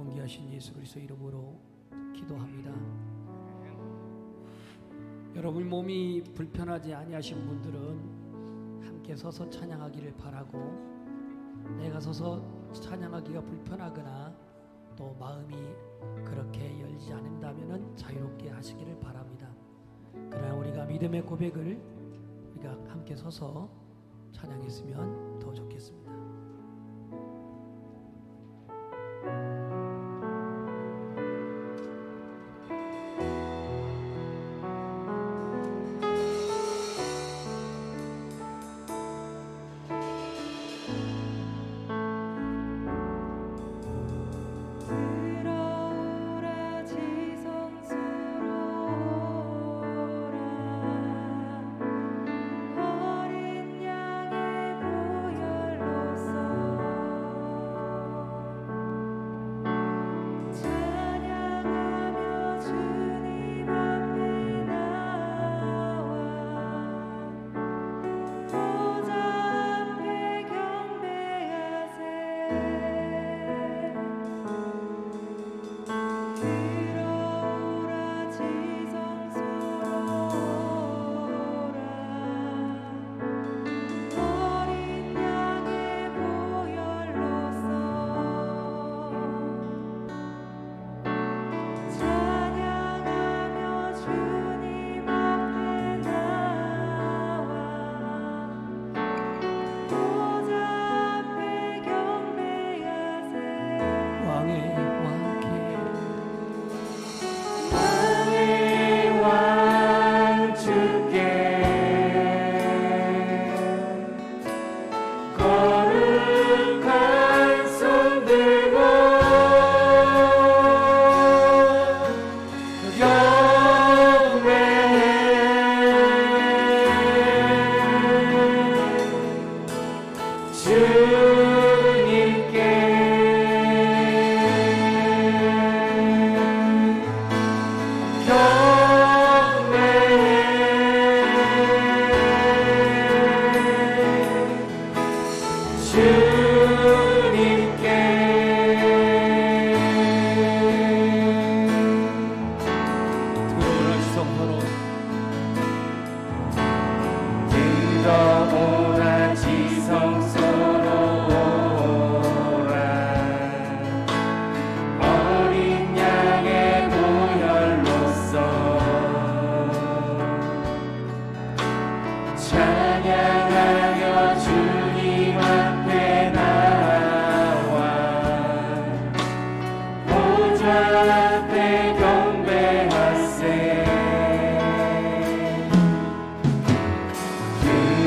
존귀하신 예수 그리스도 이름으로 기도합니다. 여러분 몸이 불편하지 아니하신 분들은 함께 서서 찬양하기를 바라고, 내가 서서 찬양하기가 불편하거나 또 마음이 그렇게 열리지 않는다면 자유롭게 하시기를 바랍니다. 그러나 우리가 믿음의 고백을 우리가 함께 서서 찬양했으면 더 좋겠습니다.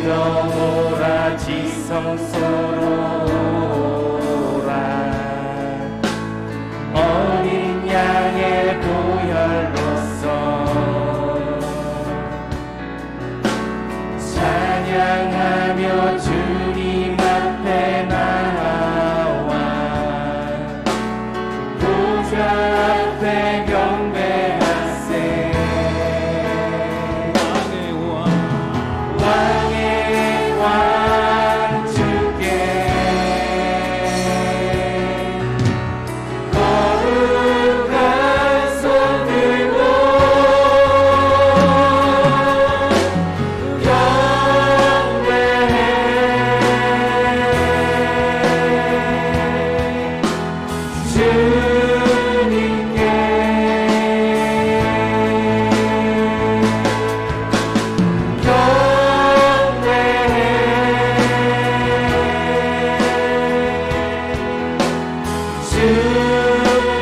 들어오라 지성소로 오라 어린 양의 보혈로서 찬양하며 주님 앞에 나와 보좌 앞에 경배하세 왕의 왕 주께 거룩한 손 들고 경배해 주님께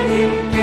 주님께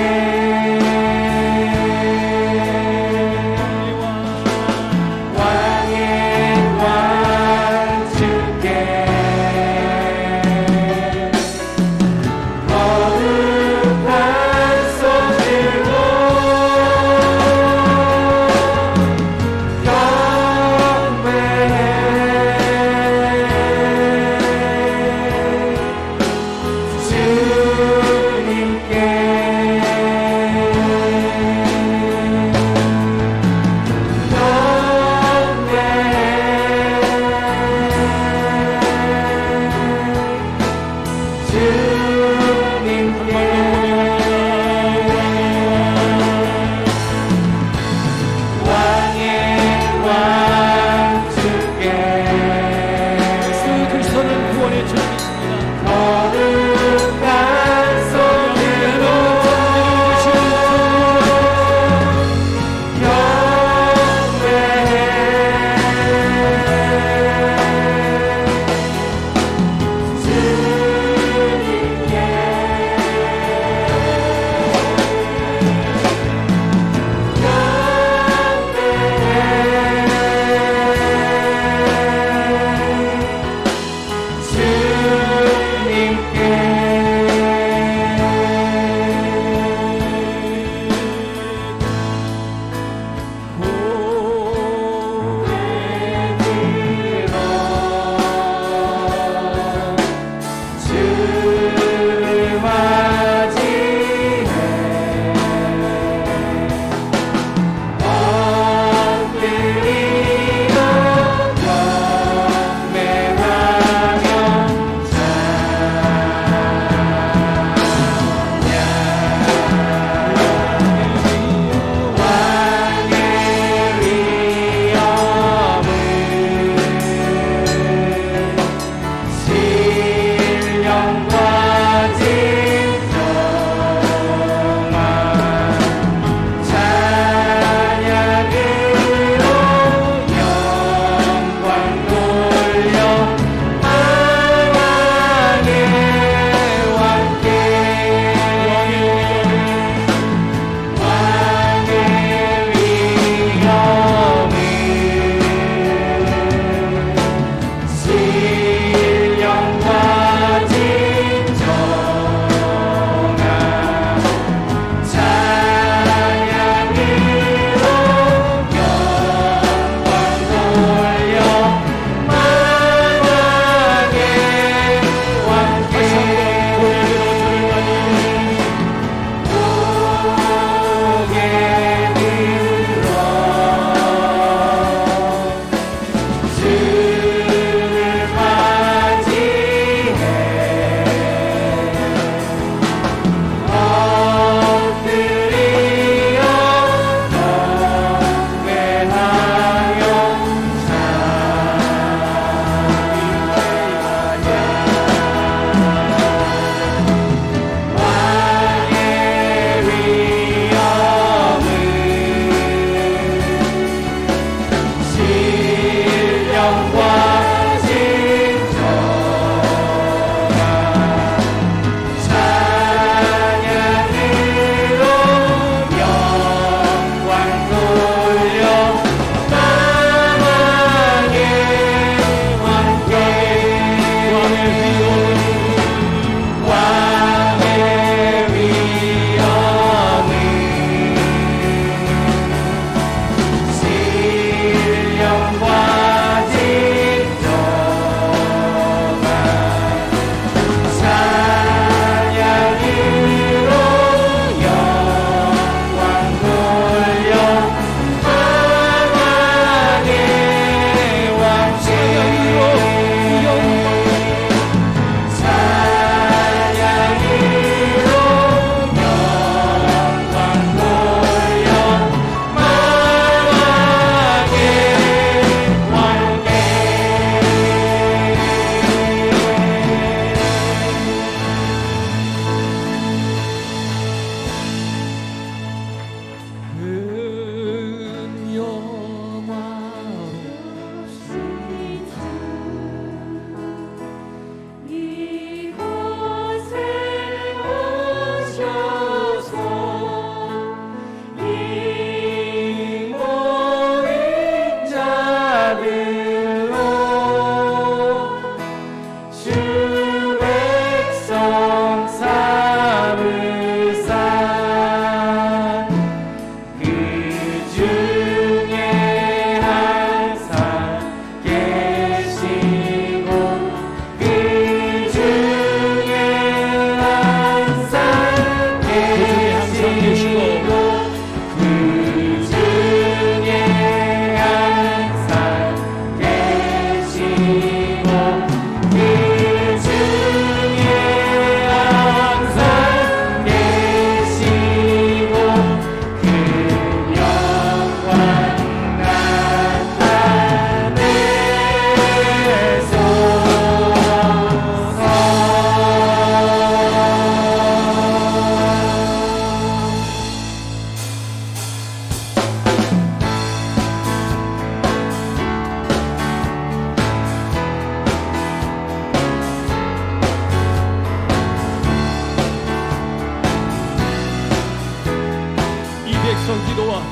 기도와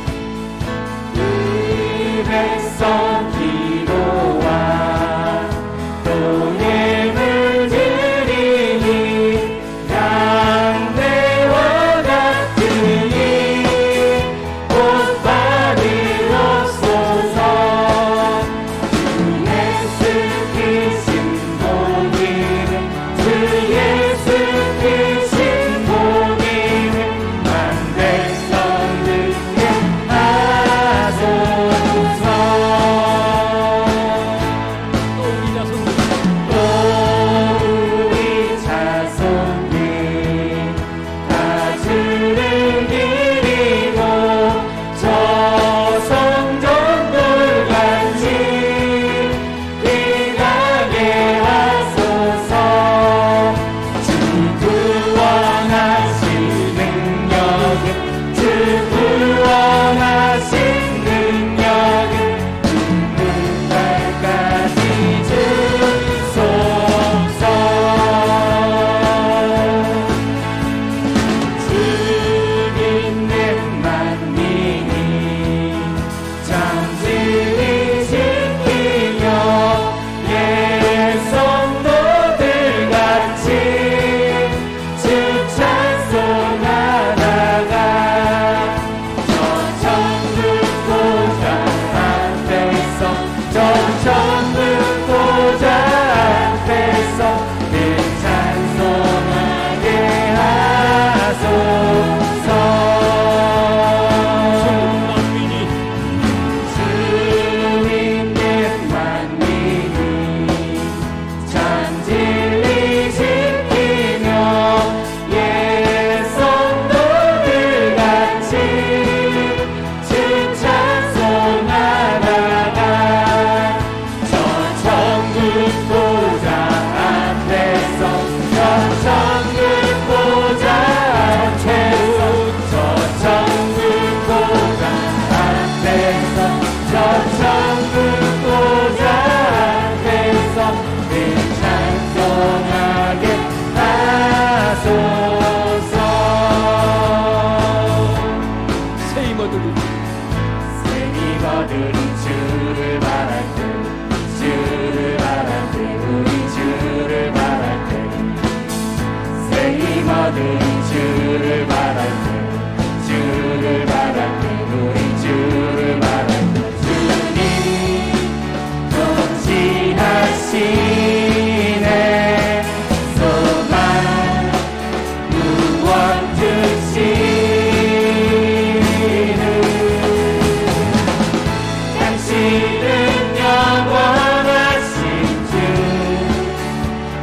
이 백성 기도와 또 예물 드리니 양대와 같으니 복 받으옵소서. 주 예수 크신 복이는 주 예수 크신 복이는 만 백성들께 하소서. 또 우리 자손들 또 우리 자손들 다 주를 기리고 저 성전돌같이 빛나게 하소서. 주 구원하신 능력은 주 구원하신 능력은 눈물날까지 주소서. 주님 내 만민이 잠들이 지키며 예성도들같이 주 찬송하다가 저 천국 보좌 앞에서 저 천국 보좌 앞에서 늘 찬송하게 하소서. 만민이 주님의 만민이 잠진리 지키며 예성도들같이 주 찬송하다가 저 천국 보좌 앞에서 저 천국 보좌 앞에서 저 천국 보좌 앞에서 저 천국 보좌 앞에서 늘 찬송하게 하소서. 새 이모들이 새 이모들이 주를 바랄 때 주를 바랄 때 우리 주를 바랄 때 새 이모들이 주를 바랄 때 주를 바랄 때 우리 주를 바랄 때 주님 통치하시네 소망 무원 주시는 당신은 영원하신 주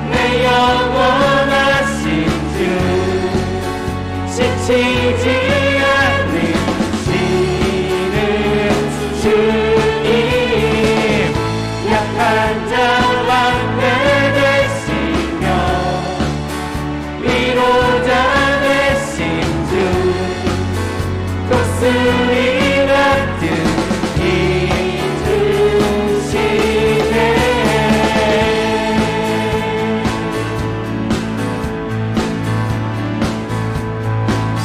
내 영원하신 주 지치지 않는 신은 주님 약한 자와 되시며 위로자 되신 주 독수리 같은 힘 주시네.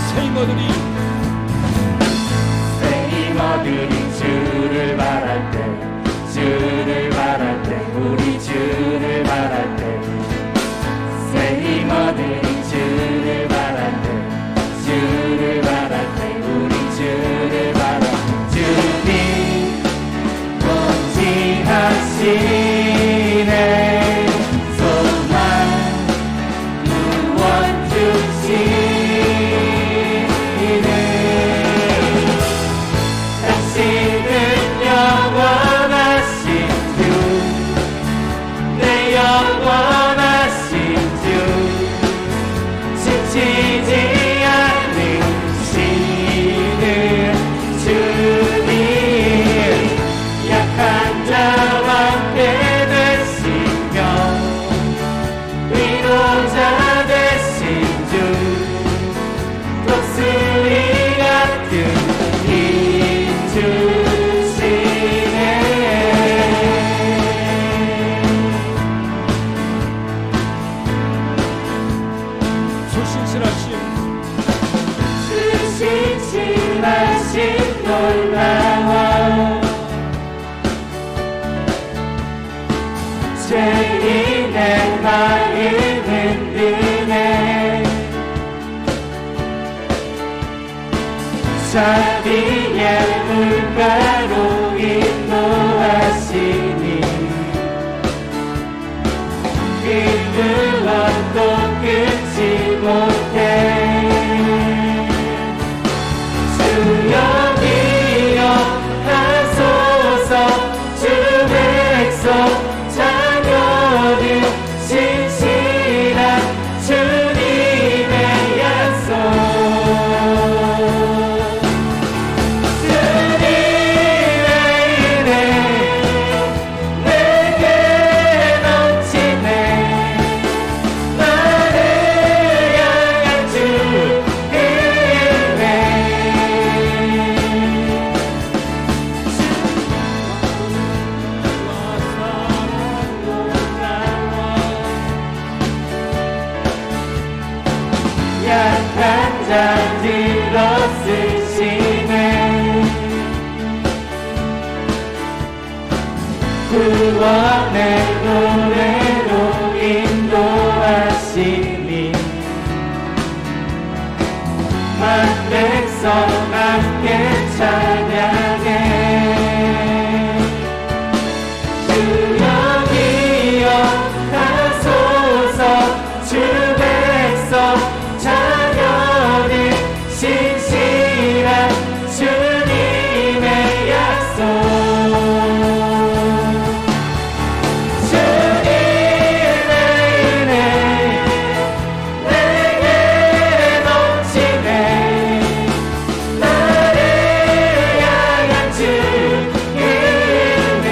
새 이모들이 새 이모들이 주를 바랄 때 주를 바랄 때 우리 주를 바랄 때 새 이모들이 주를 바랄 때 주를 바랄 때 우리 주를 바랄 때 주님 통치하시네 소망 무원 주시네 당신은 영원하신 주 내 영원하신 자비의 물가로 인도하시니 기쁨도 끊지 못해 주여 기억하소서 주 백성 자녀들 신실한 주님의 약속 주님의 은혜 내게 넘치네 나를 향한 주 그 은혜 약한 자 들어쓰시네 구원의 노래로 인도하시니 만 백성 함께 찬양해 주여 기억하소서 주 백성 자녀들 신실한 주님의 약속 주님의 은혜 내게 넘치네 나를 향한 주 그 은혜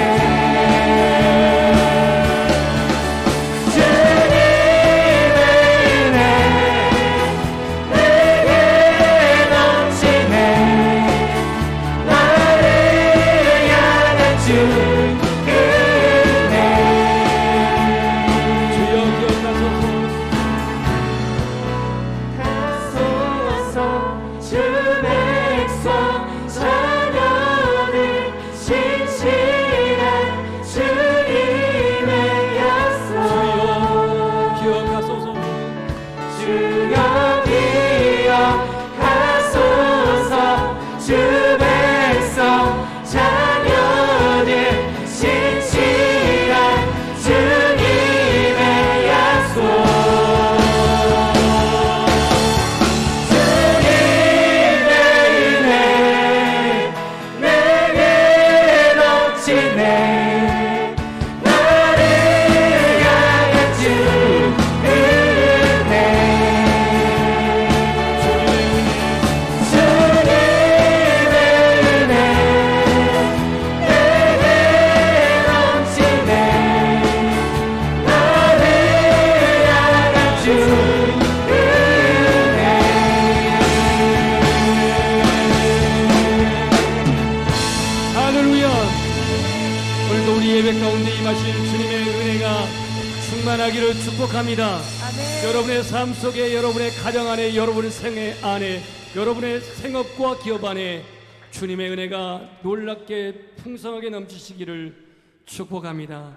주님의 은혜 내게 넘치네 나를 향한 주 그 은혜 주여 기억하소서 가소서 주 백성 자녀들 신실한 주님의 약속 주여 기억하소서 주여 기억하소서 주 백성 자녀들 신실한 주님의 약속 주님의 은혜 내게 넘치네 나를 향한 주 은혜 주님의 은혜 내게 넘치네 나를 향한 주 은혜 할렐루야. 오늘도 우리 예배 가운데 임하신 주님의 은혜가 충만하기를 축복합니다. 여러분의 삶 속에, 여러분의 가정 안에, 여러분의 생애 안에, 여러분의 생업과 기업 안에 주님의 은혜가 놀랍게 풍성하게 넘치시기를 축복합니다.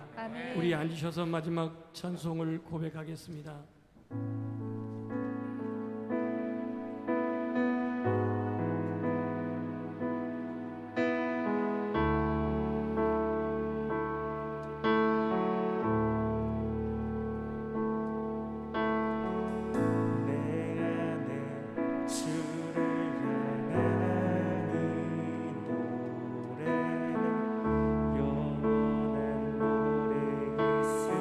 우리 앉으셔서 마지막 찬송을 고백하겠습니다. 내 안에 주를 향한 이 노래 영원한 노래 있으리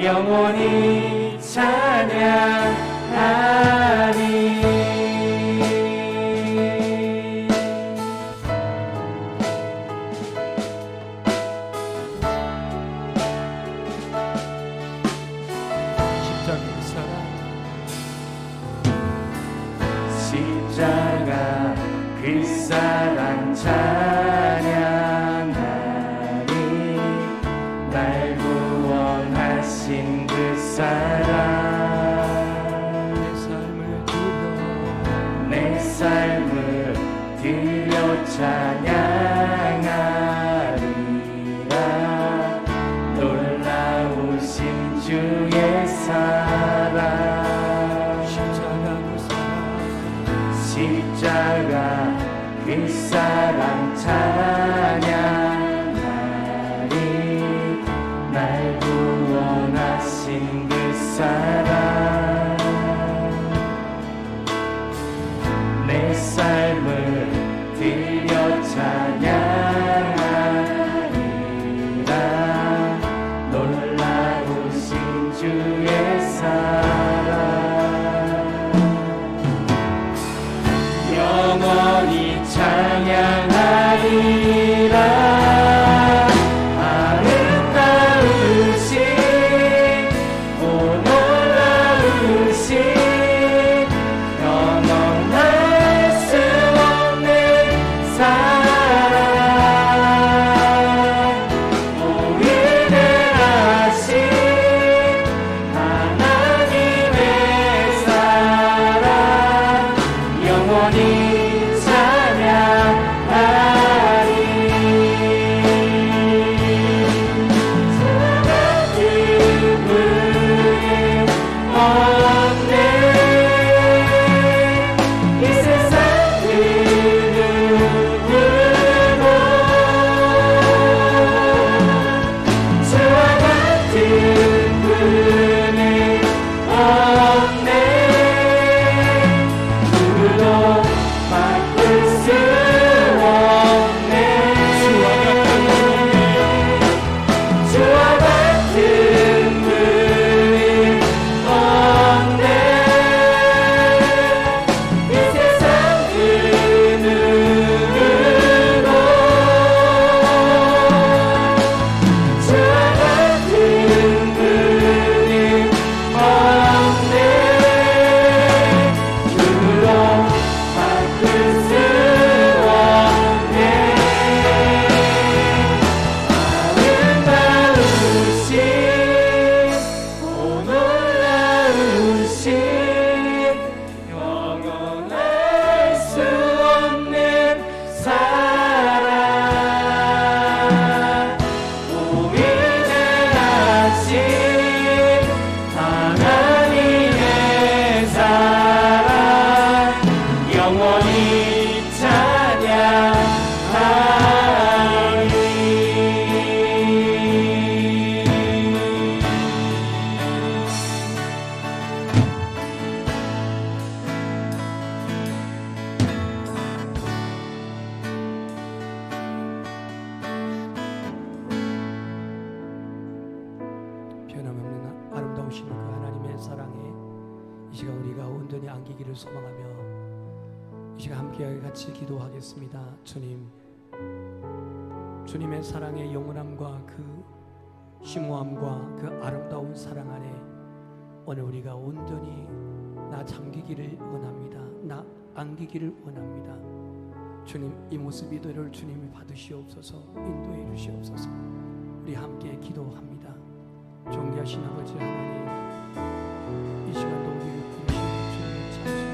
영원히 찬양하리. 십자가 그 사랑 찬양하리. 날 구원하신 그 사랑, 내 삶을 드려 찬양하리라. 놀라우신 주의 사랑, 십자가 그 사랑 찬양하리. 날 구원하신 그 사랑, 내 삶을 드려 찬양하리라. 놀라우신 주의 사랑, 영원히 찬양하리라. 아름다우신 오 놀라우신 영원할 수 없는 사랑, 오 위대하신 하나님의 사랑, 영원히 찬양하리. 아름다우신 그 하나님의 사랑에 이 시간 우리가 온전히 안기기를 소망하며 이 시간 함께 같이 기도하겠습니다. 주님, 주님의 사랑의 영원함과 그 심오함과 그 아름다운 사랑 안에 오늘 우리가 온전히 나 잠기기를 원합니다. 나 안기기를 원합니다. 주님, 이 모습 이도를 주님이 받으시옵소서, 인도해 주시옵소서. 우리 함께 기도합니다. 존귀하신 아버지 하나님, 이 시간도 우리를 부르시는 주님을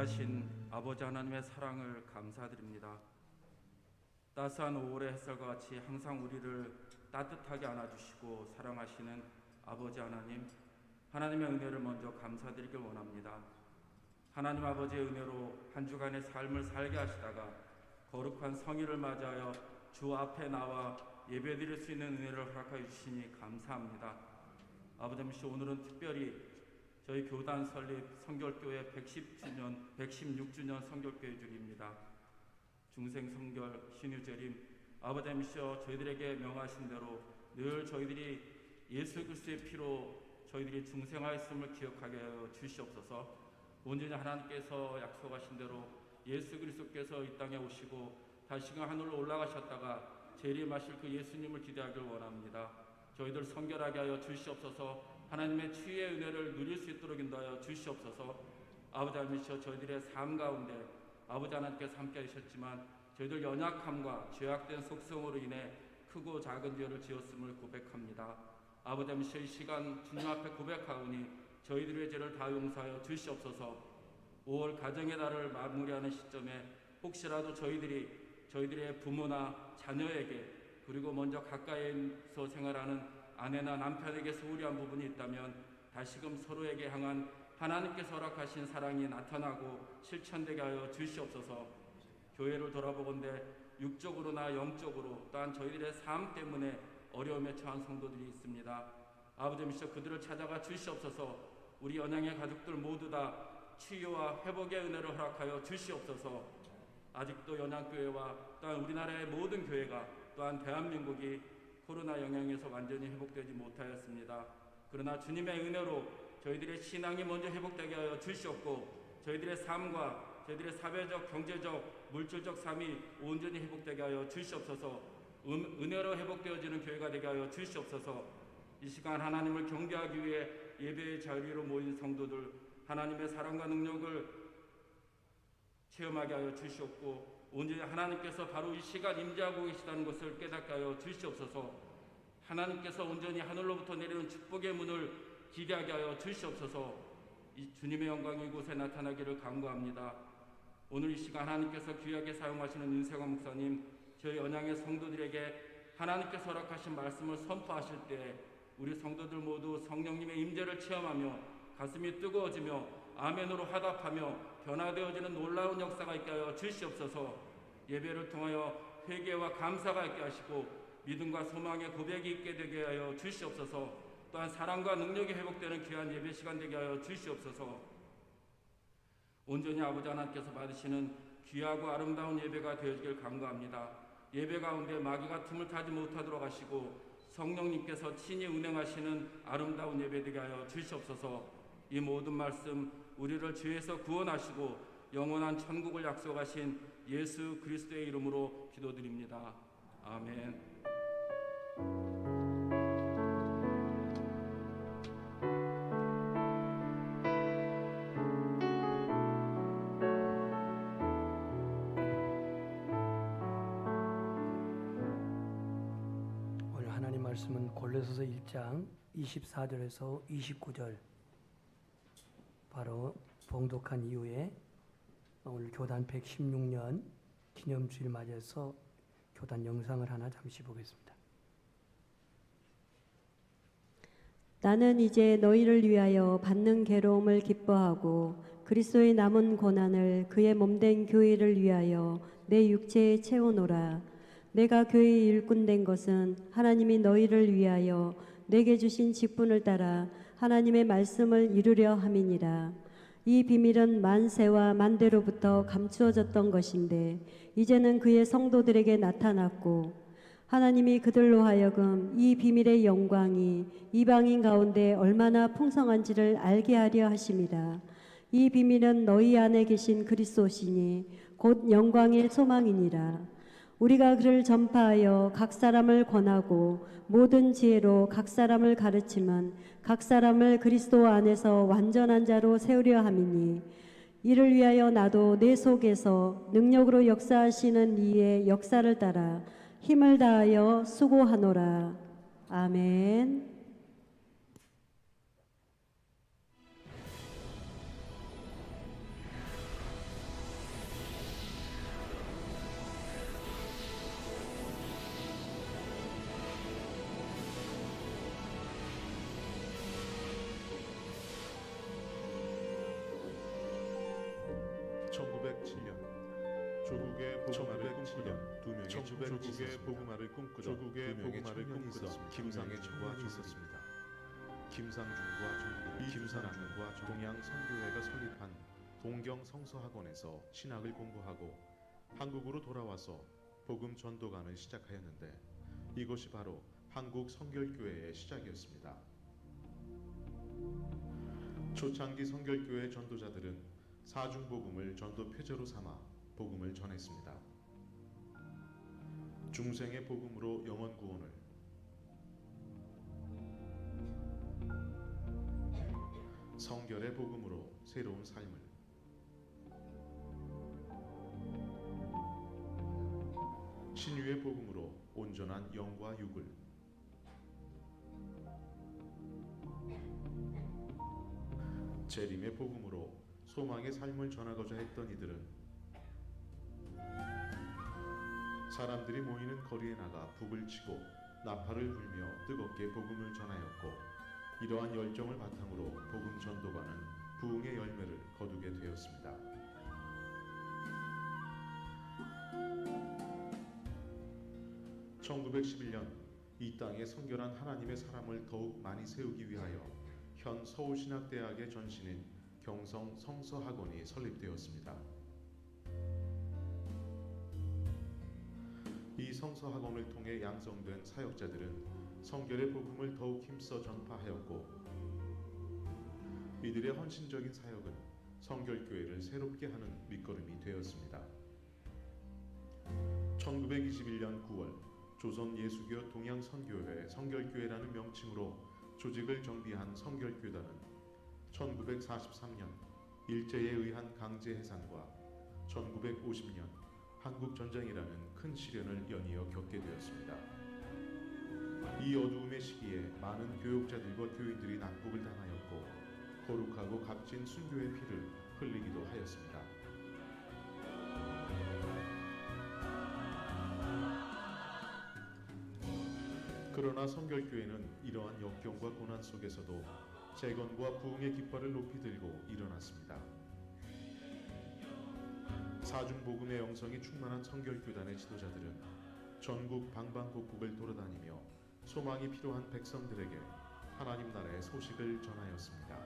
귀하신 아버지 하나님의 사랑을 감사드립니다. 따스한 5월의 햇살과 같이 항상 우리를 따뜻하게 안아주시고 사랑하시는 아버지 하나님, 하나님의 은혜를 먼저 감사드리길 원합니다. 하나님 아버지의 은혜로 한 주간의 삶을 살게 하시다가 거룩한 성일을 맞이하여 주 앞에 나와 예배드릴 수 있는 은혜를 허락하여 주시니 감사합니다. 아버지, 오늘은 특별히 저희 교단 설립 성결교회 116주년 성결교회 주기입니다. 중생 성결 신유재림 아버지시여, 저희들에게 명하신 대로 늘 저희들이 예수 그리스도의 피로 저희들이 중생하였음을 기억하게 하여 주시옵소서. 온전히 하나님께서 약속하신 대로 예수 그리스도께서 이 땅에 오시고 다시금 하늘로 올라가셨다가 재림하실 그 예수님을 기대하길 원합니다. 저희들 성결하게 하여 주시옵소서. 하나님의 치유의 은혜를 누릴 수 있도록 인도하여 주시옵소서. 아버지 하나님이시여, 저희들의 삶 가운데 아버지 하나님께서 함께 하셨지만 저희들 연약함과 죄악된 속성으로 인해 크고 작은 죄를 지었음을 고백합니다. 아버지 하나님이시여, 이 시간 주님 앞에 고백하오니 저희들의 죄를 다 용서하여 주시옵소서. 5월 가정의 달을 마무리하는 시점에 혹시라도 저희들의 부모나 자녀에게, 그리고 먼저 가까이서 생활하는 아내나 남편에게 소홀한 부분이 있다면 다시금 서로에게 향한 하나님께서 허락하신 사랑이 나타나고 실천되게 하여 주시옵소서. 교회를 돌아보건대 육적으로나 영적으로 또한 저희들의 삶 때문에 어려움에 처한 성도들이 있습니다. 아버지이시여, 그들을 찾아가 주시옵소서. 우리 연양의 가족들 모두 다 치유와 회복의 은혜를 허락하여 주시옵소서. 아직도 연양교회와 또한 우리나라의 모든 교회가 또한 대한민국이 코로나 영향에서 완전히 회복되지 못하였습니다. 그러나 주님의 은혜로 저희들의 신앙이 먼저 회복되게 하여 주시옵고 저희들의 삶과 저희들의 사회적, 경제적, 물질적 삶이 온전히 회복되게 하여 주시옵소서. 은혜로 회복되어지는 교회가 되게 하여 주시옵소서. 이 시간 하나님을 경배하기 위해 예배의 자리로 모인 성도들, 하나님의 사랑과 능력을 체험하게 하여 주시옵고 온전히 하나님께서 바로 이 시간 임재하고 계시다는 것을 깨닫게 하여 주시옵소서. 하나님께서 온전히 하늘로부터 내리는 축복의 문을 기대하게 하여 주시옵소서. 이 주님의 영광이 이곳에 나타나기를 간구합니다. 오늘 이 시간 하나님께서 귀하게 사용하시는 윤세광 목사님, 저희 언양의 성도들에게 하나님께서 허락하신 말씀을 선포하실 때 우리 성도들 모두 성령님의 임재를 체험하며 가슴이 뜨거워지며 아멘으로 화답하며 변화되어지는 놀라운 역사가 있게 하여 주시옵소서. 예배를 통하여 회개와 감사가 있게 하시고 믿음과 소망의 고백이 있게 되게 하여 주시옵소서. 또한 사랑과 능력이 회복되는 귀한 예배 시간 되게 하여 주시옵소서. 온전히 아버지 하나님께서 받으시는 귀하고 아름다운 예배가 되어지길 간구합니다. 예배 가운데 마귀가 틈을 타지 못하도록 하시고 성령님께서 친히 운행하시는 아름다운 예배 되게 하여 주시옵소서. 이 모든 말씀 우리를 죄에서 구원하시고 영원한 천국을 약속하신 예수 그리스도의 이름으로 기도드립니다. 아멘. 오늘 하나님 말씀은 골로새서 1장 24절에서 29절, 바로 봉독한 이후에 오늘 교단 116년 기념주일 맞이해서 교단 영상을 하나 잠시 보겠습니다. 나는 이제 너희를 위하여 받는 괴로움을 기뻐하고 그리스도의 남은 고난을 그의 몸된 교회를 위하여 내 육체에 채우노라. 내가 교회의 일꾼 된 것은 하나님이 너희를 위하여 내게 주신 직분을 따라 하나님의 말씀을 이루려 함이니라. 이 비밀은 만세와 만대로부터 감추어졌던 것인데 이제는 그의 성도들에게 나타났고 하나님이 그들로 하여금 이 비밀의 영광이 이방인 가운데 얼마나 풍성한지를 알게 하려 하심이라. 이 비밀은 너희 안에 계신 그리스도시니 곧 영광의 소망이니라. 우리가 그를 전파하여 각 사람을 권하고 모든 지혜로 각 사람을 가르치면 각 사람을 그리스도 안에서 완전한 자로 세우려 함이니 이를 위하여 나도 내 속에서 능력으로 역사하시는 이의 역사를 따라 힘을 다하여 수고하노라. 아멘. 조국의 복음화를 꿈꾸던 조국의 복음화를 꿈꾸던 김상의 청년이 있었습니다. 김상중과 동양 선교회가 설립한 동경 성서학원에서 신학을 공부하고 한국으로 돌아와서 복음 전도관을 시작하였는데 이것이 바로 한국 성결교회의 시작이었습니다. 초창기 성결교회 전도자들은 사중복음을 전도 표제로 삼아 복음을 전했습니다. 중생의 복음으로 영원 구원을, 성결의 복음으로 새로운 삶을, 신유의 복음으로 온전한 영과 육을, 재림의 복음으로 소망의 삶을 전하고자 했던 이들은 사람들이 모이는 거리에 나가 북을 치고 나팔을 불며 뜨겁게 복음을 전하였고, 이러한 열정을 바탕으로 복음 전도가는 부흥의 열매를 거두게 되었습니다. (1911년) 이 땅에 성결한 하나님의 사람을 더욱 많이 세우기 위하여 현 서울신학대학의 전신인 경성 성서학원이 설립되었습니다. 이 성서학원을 통해 양성된 사역자들은 성결의 복음을 더욱 힘써 전파하였고, 이들의 헌신적인 사역은 성결교회를 새롭게 하는 밑거름이 되었습니다. 1921년 9월 조선예수교 동양선교회 성결교회라는 명칭으로 조직을 정비한 성결교단은 1943년 일제에 의한 강제 해산과 1950년 한국전쟁이라는 큰 시련을 연이어 겪게 되었습니다. 이 어두움의 시기에 많은 교육자들과 교인들이 난국을 당하였고, 거룩하고 값진 순교의 피를 흘리기도 하였습니다. 그러나 성결교회는 이러한 역경과 고난 속에서도 재건과 부흥의 깃발을 높이 들고 일어났습니다. 사중복음의 영성이 충만한 성결교단의 지도자들은 전국 방방곡곡을 돌아다니며 소망이 필요한 백성들에게 하나님 나라의 소식을 전하였습니다.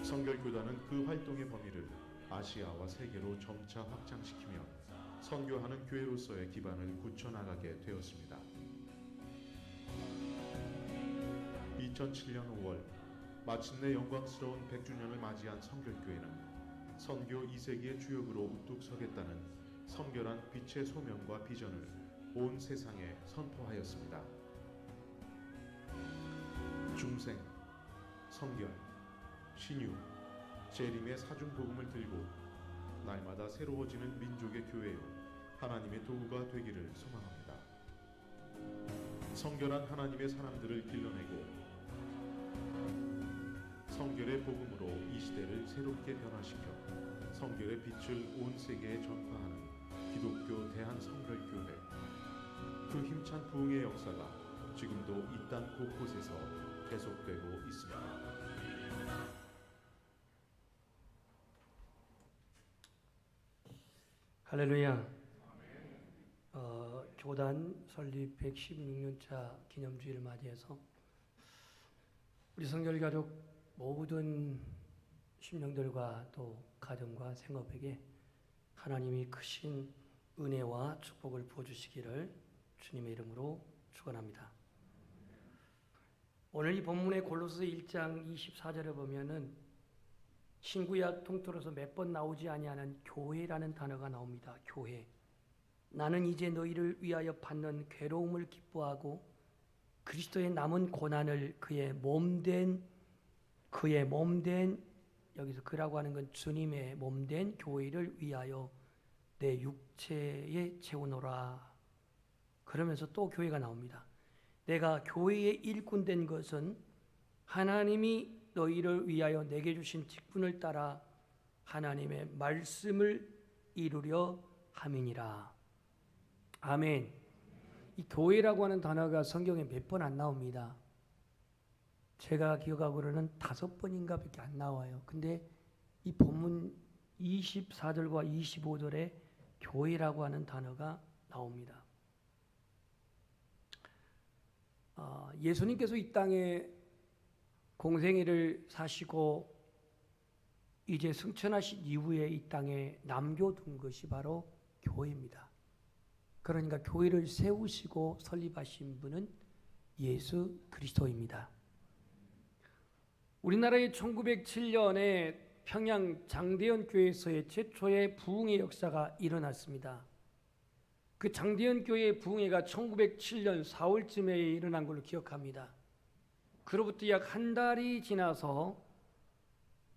성결교단은 그 활동의 범위를 아시아와 세계로 점차 확장시키며 선교하는 교회로서의 기반을 굳혀나가게 되었습니다. 2007년 5월 마침내 영광스러운 100주년을 맞이한 성결교회는 선교 2세기의 주역으로 우뚝 서겠다는 성결한 빛의 소명과 비전을 온 세상에 선포하였습니다. 중생, 성결, 신유, 재림의 사중복음을 들고 날마다 새로워지는 민족의 교회요 하나님의 도구가 되기를 소망합니다. 성결한 하나님의 사람들을 길러내고 성결의 복음으로 이 시대를 새롭게 변화시켜 성결의 빛을 온 세계에 전파하는 기독교 대한성결교회, 그 힘찬 부흥의 역사가 지금도 이 땅 곳곳에서 계속되고 있습니다. 할렐루야. 교단 설립 116년차 기념주의를 맞이해서 우리 성결가족 모든 심령들과 또 가정과 생업에게 하나님이 크신 은혜와 축복을 부어주시기를 주님의 이름으로 축원합니다. 오늘 이 본문의 골로새 1장 24절에 보면은 신구약 통틀어서 몇 번 나오지 아니하는 교회라는 단어가 나옵니다. 교회. 나는 이제 너희를 위하여 받는 괴로움을 기뻐하고 그리스도의 남은 고난을 그의 몸된 여기서 그라고 하는 건 주님의 몸된 교회를 위하여 내 육체에 채우노라. 그러면서 또 교회가 나옵니다. 내가 교회의 일꾼 된 것은 하나님이 너희를 위하여 내게 주신 직분을 따라 하나님의 말씀을 이루려 함이니라. 아멘. 이 교회라고 하는 단어가 성경에 몇 번 안 나옵니다. 제가 기억하고는 5번인가 밖에 안 나와요. 근데 이 본문 24절과 25절에 교회라고 하는 단어가 나옵니다. 예수님께서 이 땅에 공생애를 사시고 이제 승천하신 이후에 이 땅에 남겨둔 것이 바로 교회입니다. 그러니까 교회를 세우시고 설립하신 분은 예수 그리스도입니다. 우리나라의 1907년에 평양 장대현 교회에서의 최초의 부흥의 역사가 일어났습니다. 그 장대현 교회의 부흥회가 1907년 4월쯤에 일어난 걸로 기억합니다. 그로부터 약 한 달이 지나서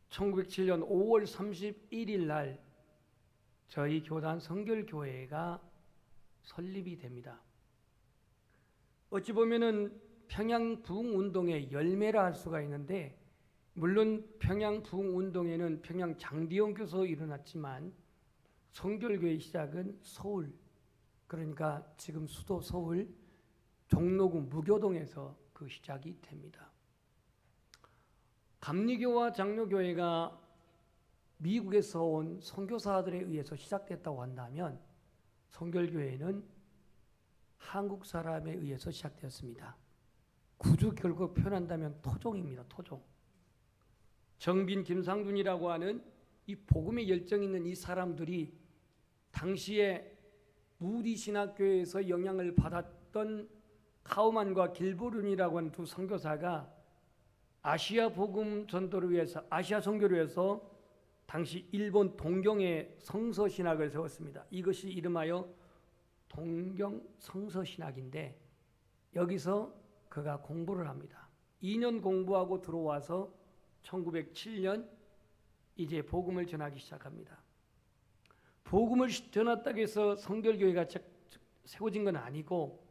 1907년 5월 31일 날 저희 교단 성결교회가 설립이 됩니다. 어찌 보면은 평양 부흥 운동의 열매라 할 수가 있는데, 물론 평양 부흥 운동에는 평양 장대현 교회에서 일어났지만 성결교회 시작은 서울, 그러니까 지금 수도 서울 종로구 무교동에서 그 시작이 됩니다. 감리교와 장로교회가 미국에서 온 선교사들에 의해서 시작됐다고 한다면 성결교회는 한국 사람에 의해서 시작되었습니다. 구주 결국 표현한다면 토종입니다. 토종. 정빈, 김상준이라고 하는 이 복음의 열정 있는 이 사람들이 당시에 무디 신학교에서 영향을 받았던 카우만과 길보륜이라고 하는 두 선교사가 아시아 복음 전도를 위해서, 아시아 선교를 위해서 당시 일본 동경에 성서 신학을 세웠습니다. 이것이 이름하여 동경 성서 신학인데, 여기서 그가 공부를 합니다. 2년 공부하고 들어와서 1907년 이제 복음을 전하기 시작합니다. 복음을 전했다고 해서 성결교회가 세워진 건 아니고,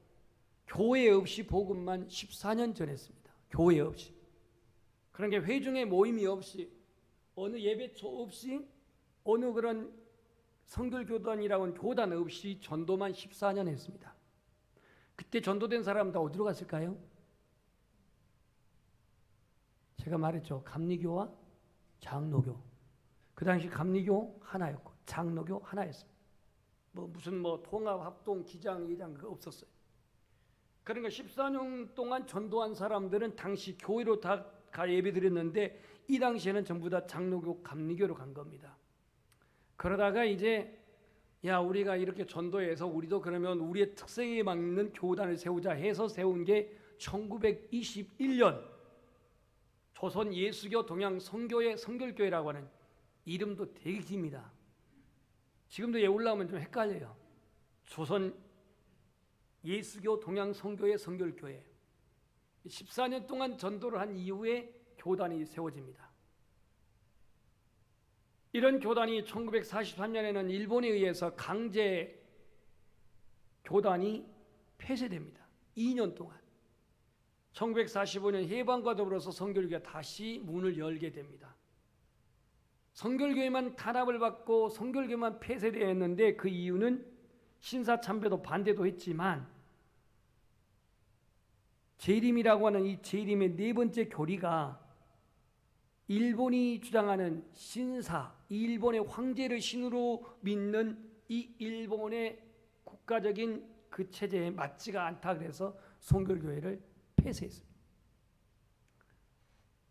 교회 없이 복음만 14년 전했습니다. 교회 없이. 그러니까 회중의 모임이 없이, 어느 예배초 없이, 어느 그런 성결교단이라고 하는 교단 없이 전도만 14년 했습니다. 그때 전도된 사람 다 어디로 갔을까요? 제가 말했죠. 감리교와 장로교. 그 당시 감리교 하나였고 장로교 하나였습니다. 무슨 통합, 합동, 기장, 예장 그거 없었어요. 그러니까 14년 동안 전도한 사람들은 당시 교회로 다 예배드렸는데, 이 당시에는 전부 다 장로교, 감리교로 간 겁니다. 그러다가 이제 우리가 이렇게 전도해서 우리도 그러면 우리의 특성에 맞는 교단을 세우자 해서 세운 게 1921년 조선 예수교 동양 성교회 성결교회라고 하는, 이름도 되게 깁니다. 지금도 올라오면 좀 헷갈려요. 조선 예수교 동양 성교회 성결교회. 14년 동안 전도를 한 이후에 교단이 세워집니다. 이런 교단이 1943년에는 일본에 의해서 강제 교단이 폐쇄됩니다. 2년 동안. 1945년 해방과 더불어서 성결교회가 다시 문을 열게 됩니다. 성결교회만 탄압을 받고 성결교회만 폐쇄되었는데, 그 이유는 신사참배도 반대도 했지만 재림이라고 하는 이 재림의 네 번째 교리가 일본이 주장하는 신사, 일본의 황제를 신으로 믿는 이 일본의 국가적인 그 체제에 맞지가 않다 그래서 성결교회를 폐쇄했습니다.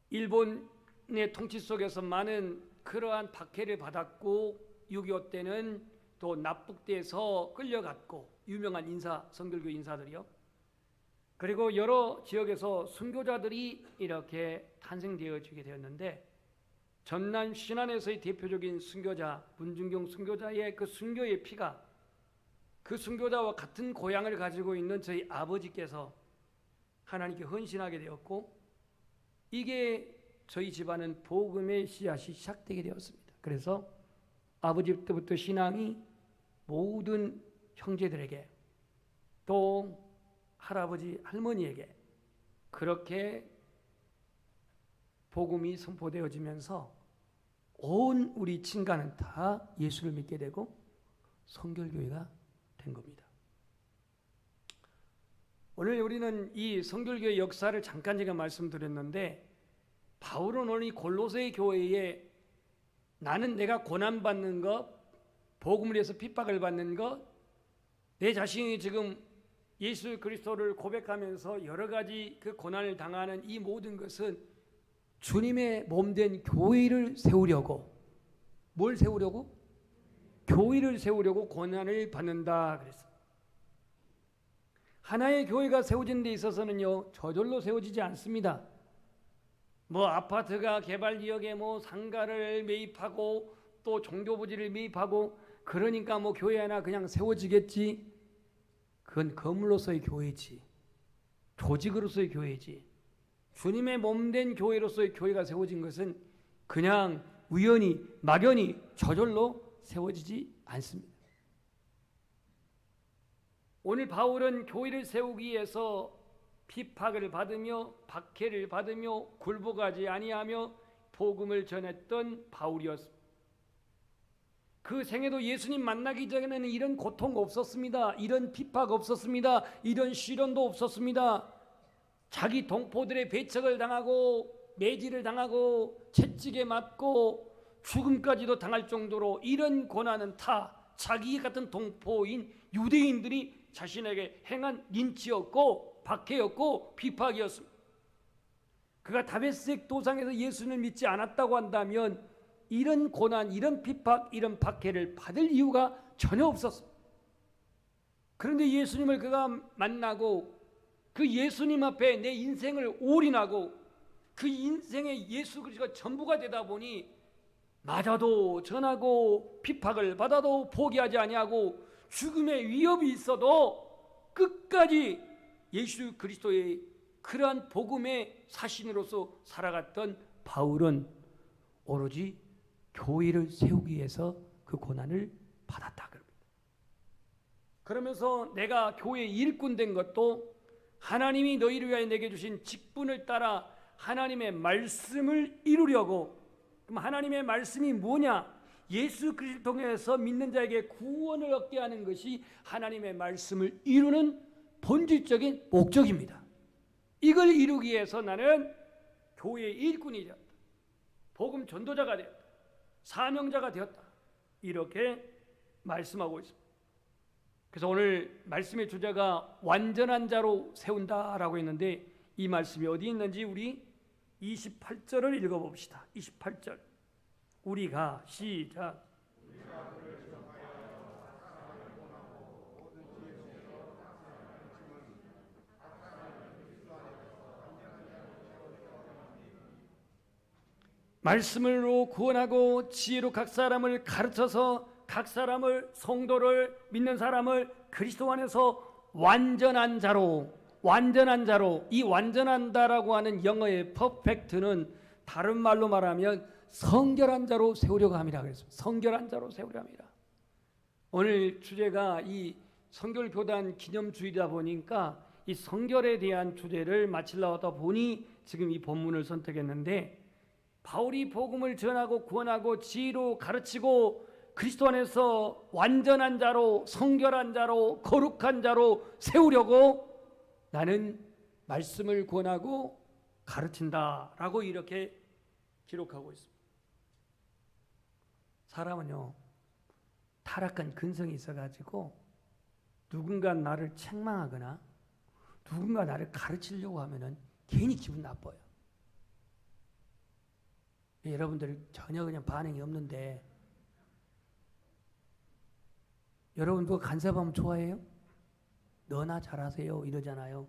일본의 통치 속에서 많은 그러한 박해를 받았고, 6.25 때는 또 납북돼서 끌려갔고, 유명한 인사, 성결교 인사들이요. 그리고 여러 지역에서 순교자들이 이렇게 탄생되어지게 되었는데, 전남 신안에서의 대표적인 순교자 문중경 순교자의 그 순교의 피가 그 순교자와 같은 고향을 가지고 있는 저희 아버지께서 하나님께 헌신하게 되었고, 이게 저희 집안은 복음의 씨앗이 시작되게 되었습니다. 그래서 아버지 때부터 신앙이 모든 형제들에게 또 할아버지 할머니에게 그렇게 복음이 선포되어지면서 온 우리 친가는 다 예수를 믿게 되고 성결교회가 된 겁니다. 오늘 우리는 이 성결교회 역사를 잠깐 제가 말씀드렸는데, 바울은 오늘 이 골로새 교회에 나는 내가 고난받는 것, 복음을 위해서 핍박을 받는 것, 내 자신이 지금 예수 그리스도를 고백하면서 여러 가지 그 고난을 당하는 이 모든 것은 주님의 몸된 교회를 세우려고, 뭘 세우려고? 교회를 세우려고 고난을 받는다 그랬어. 하나의 교회가 세워진 데 있어서는요, 저절로 세워지지 않습니다. 뭐 아파트가 개발 지역에 뭐 상가를 매입하고 또 종교 부지를 매입하고 그러니까 뭐 교회 하나 그냥 세워지겠지. 그건 건물로서의 교회지, 조직으로서의 교회지. 주님의 몸된 교회로서의 교회가 세워진 것은 그냥 우연히 막연히 저절로 세워지지 않습니다. 오늘 바울은 교회를 세우기 위해서 핍박을 받으며 박해를 받으며 굴복하지 아니하며 복음을 전했던 바울이었습니다. 그 생애도 예수님 만나기 전에는 이런 고통 없었습니다. 이런 핍박 없었습니다. 이런 시련도 없었습니다. 자기 동포들의 배척을 당하고 매질을 당하고 채찍에 맞고 죽음까지도 당할 정도로 이런 고난은 다 자기 같은 동포인 유대인들이 자신에게 행한 린치였고 박해였고 비박이었습니다. 그가 다메섹 도상에서 예수를 믿지 않았다고 한다면 이런 고난, 이런 핍박, 이런 박해를 받을 이유가 전혀 없었습니다. 그런데 예수님을 그가 만나고 그 예수님 앞에 내 인생을 올인하고 그 인생에 예수 그리스도가 전부가 되다 보니 맞아도 전하고 핍박을 받아도 포기하지 아니하고 죽음의 위협이 있어도 끝까지 예수 그리스도의 그러한 복음의 사신으로서 살아갔던 바울은 오로지 교회를 세우기 위해서 그 고난을 받았다 그럽니다. 그러면서 내가 교회의 일꾼 된 것도 하나님이 너희를 위하여 내게 주신 직분을 따라 하나님의 말씀을 이루려고. 그럼 하나님의 말씀이 뭐냐? 예수 그리스도를 통해서 믿는 자에게 구원을 얻게 하는 것이 하나님의 말씀을 이루는 본질적인 목적입니다. 이걸 이루기 위해서 나는 교회의 일꾼이 되었다. 복음 전도자가 되었다. 사명자가 되었다. 이렇게 말씀하고 있습니다. 그래서 오늘 말씀의 주제가 완전한 자로 세운다라고 했는데 이 말씀이 어디 있는지 우리 28절을 읽어봅시다. 28절 우리가 시작. 말씀으로 구원하고 지혜로 각 사람을 가르쳐서 각 사람을 성도를 믿는 사람을 그리스도 안에서 완전한 자로 이 완전한다라고 하는 영어의 퍼펙트는 다른 말로 말하면 성결한 자로 세우려고 합니다. 그래서 성결한 자로 세우려 합니다. 오늘 주제가 이 성결교단 기념주의다 보니까 이 성결에 대한 주제를 마치려고 하다 보니 지금 이 본문을 선택했는데 바울이 복음을 전하고 구원하고 지혜로 가르치고 그리스도 안에서 완전한 자로 성결한 자로 거룩한 자로 세우려고 나는 말씀을 권하고 가르친다라고 이렇게 기록하고 있습니다. 사람은요 타락한 근성이 있어가지고 누군가 나를 책망하거나 누군가 나를 가르치려고 하면은 괜히 기분 나빠요. 여러분들 전혀 그냥 반응이 없는데 여러분 누가 간섭하면 좋아해요? 너나 잘하세요 이러잖아요.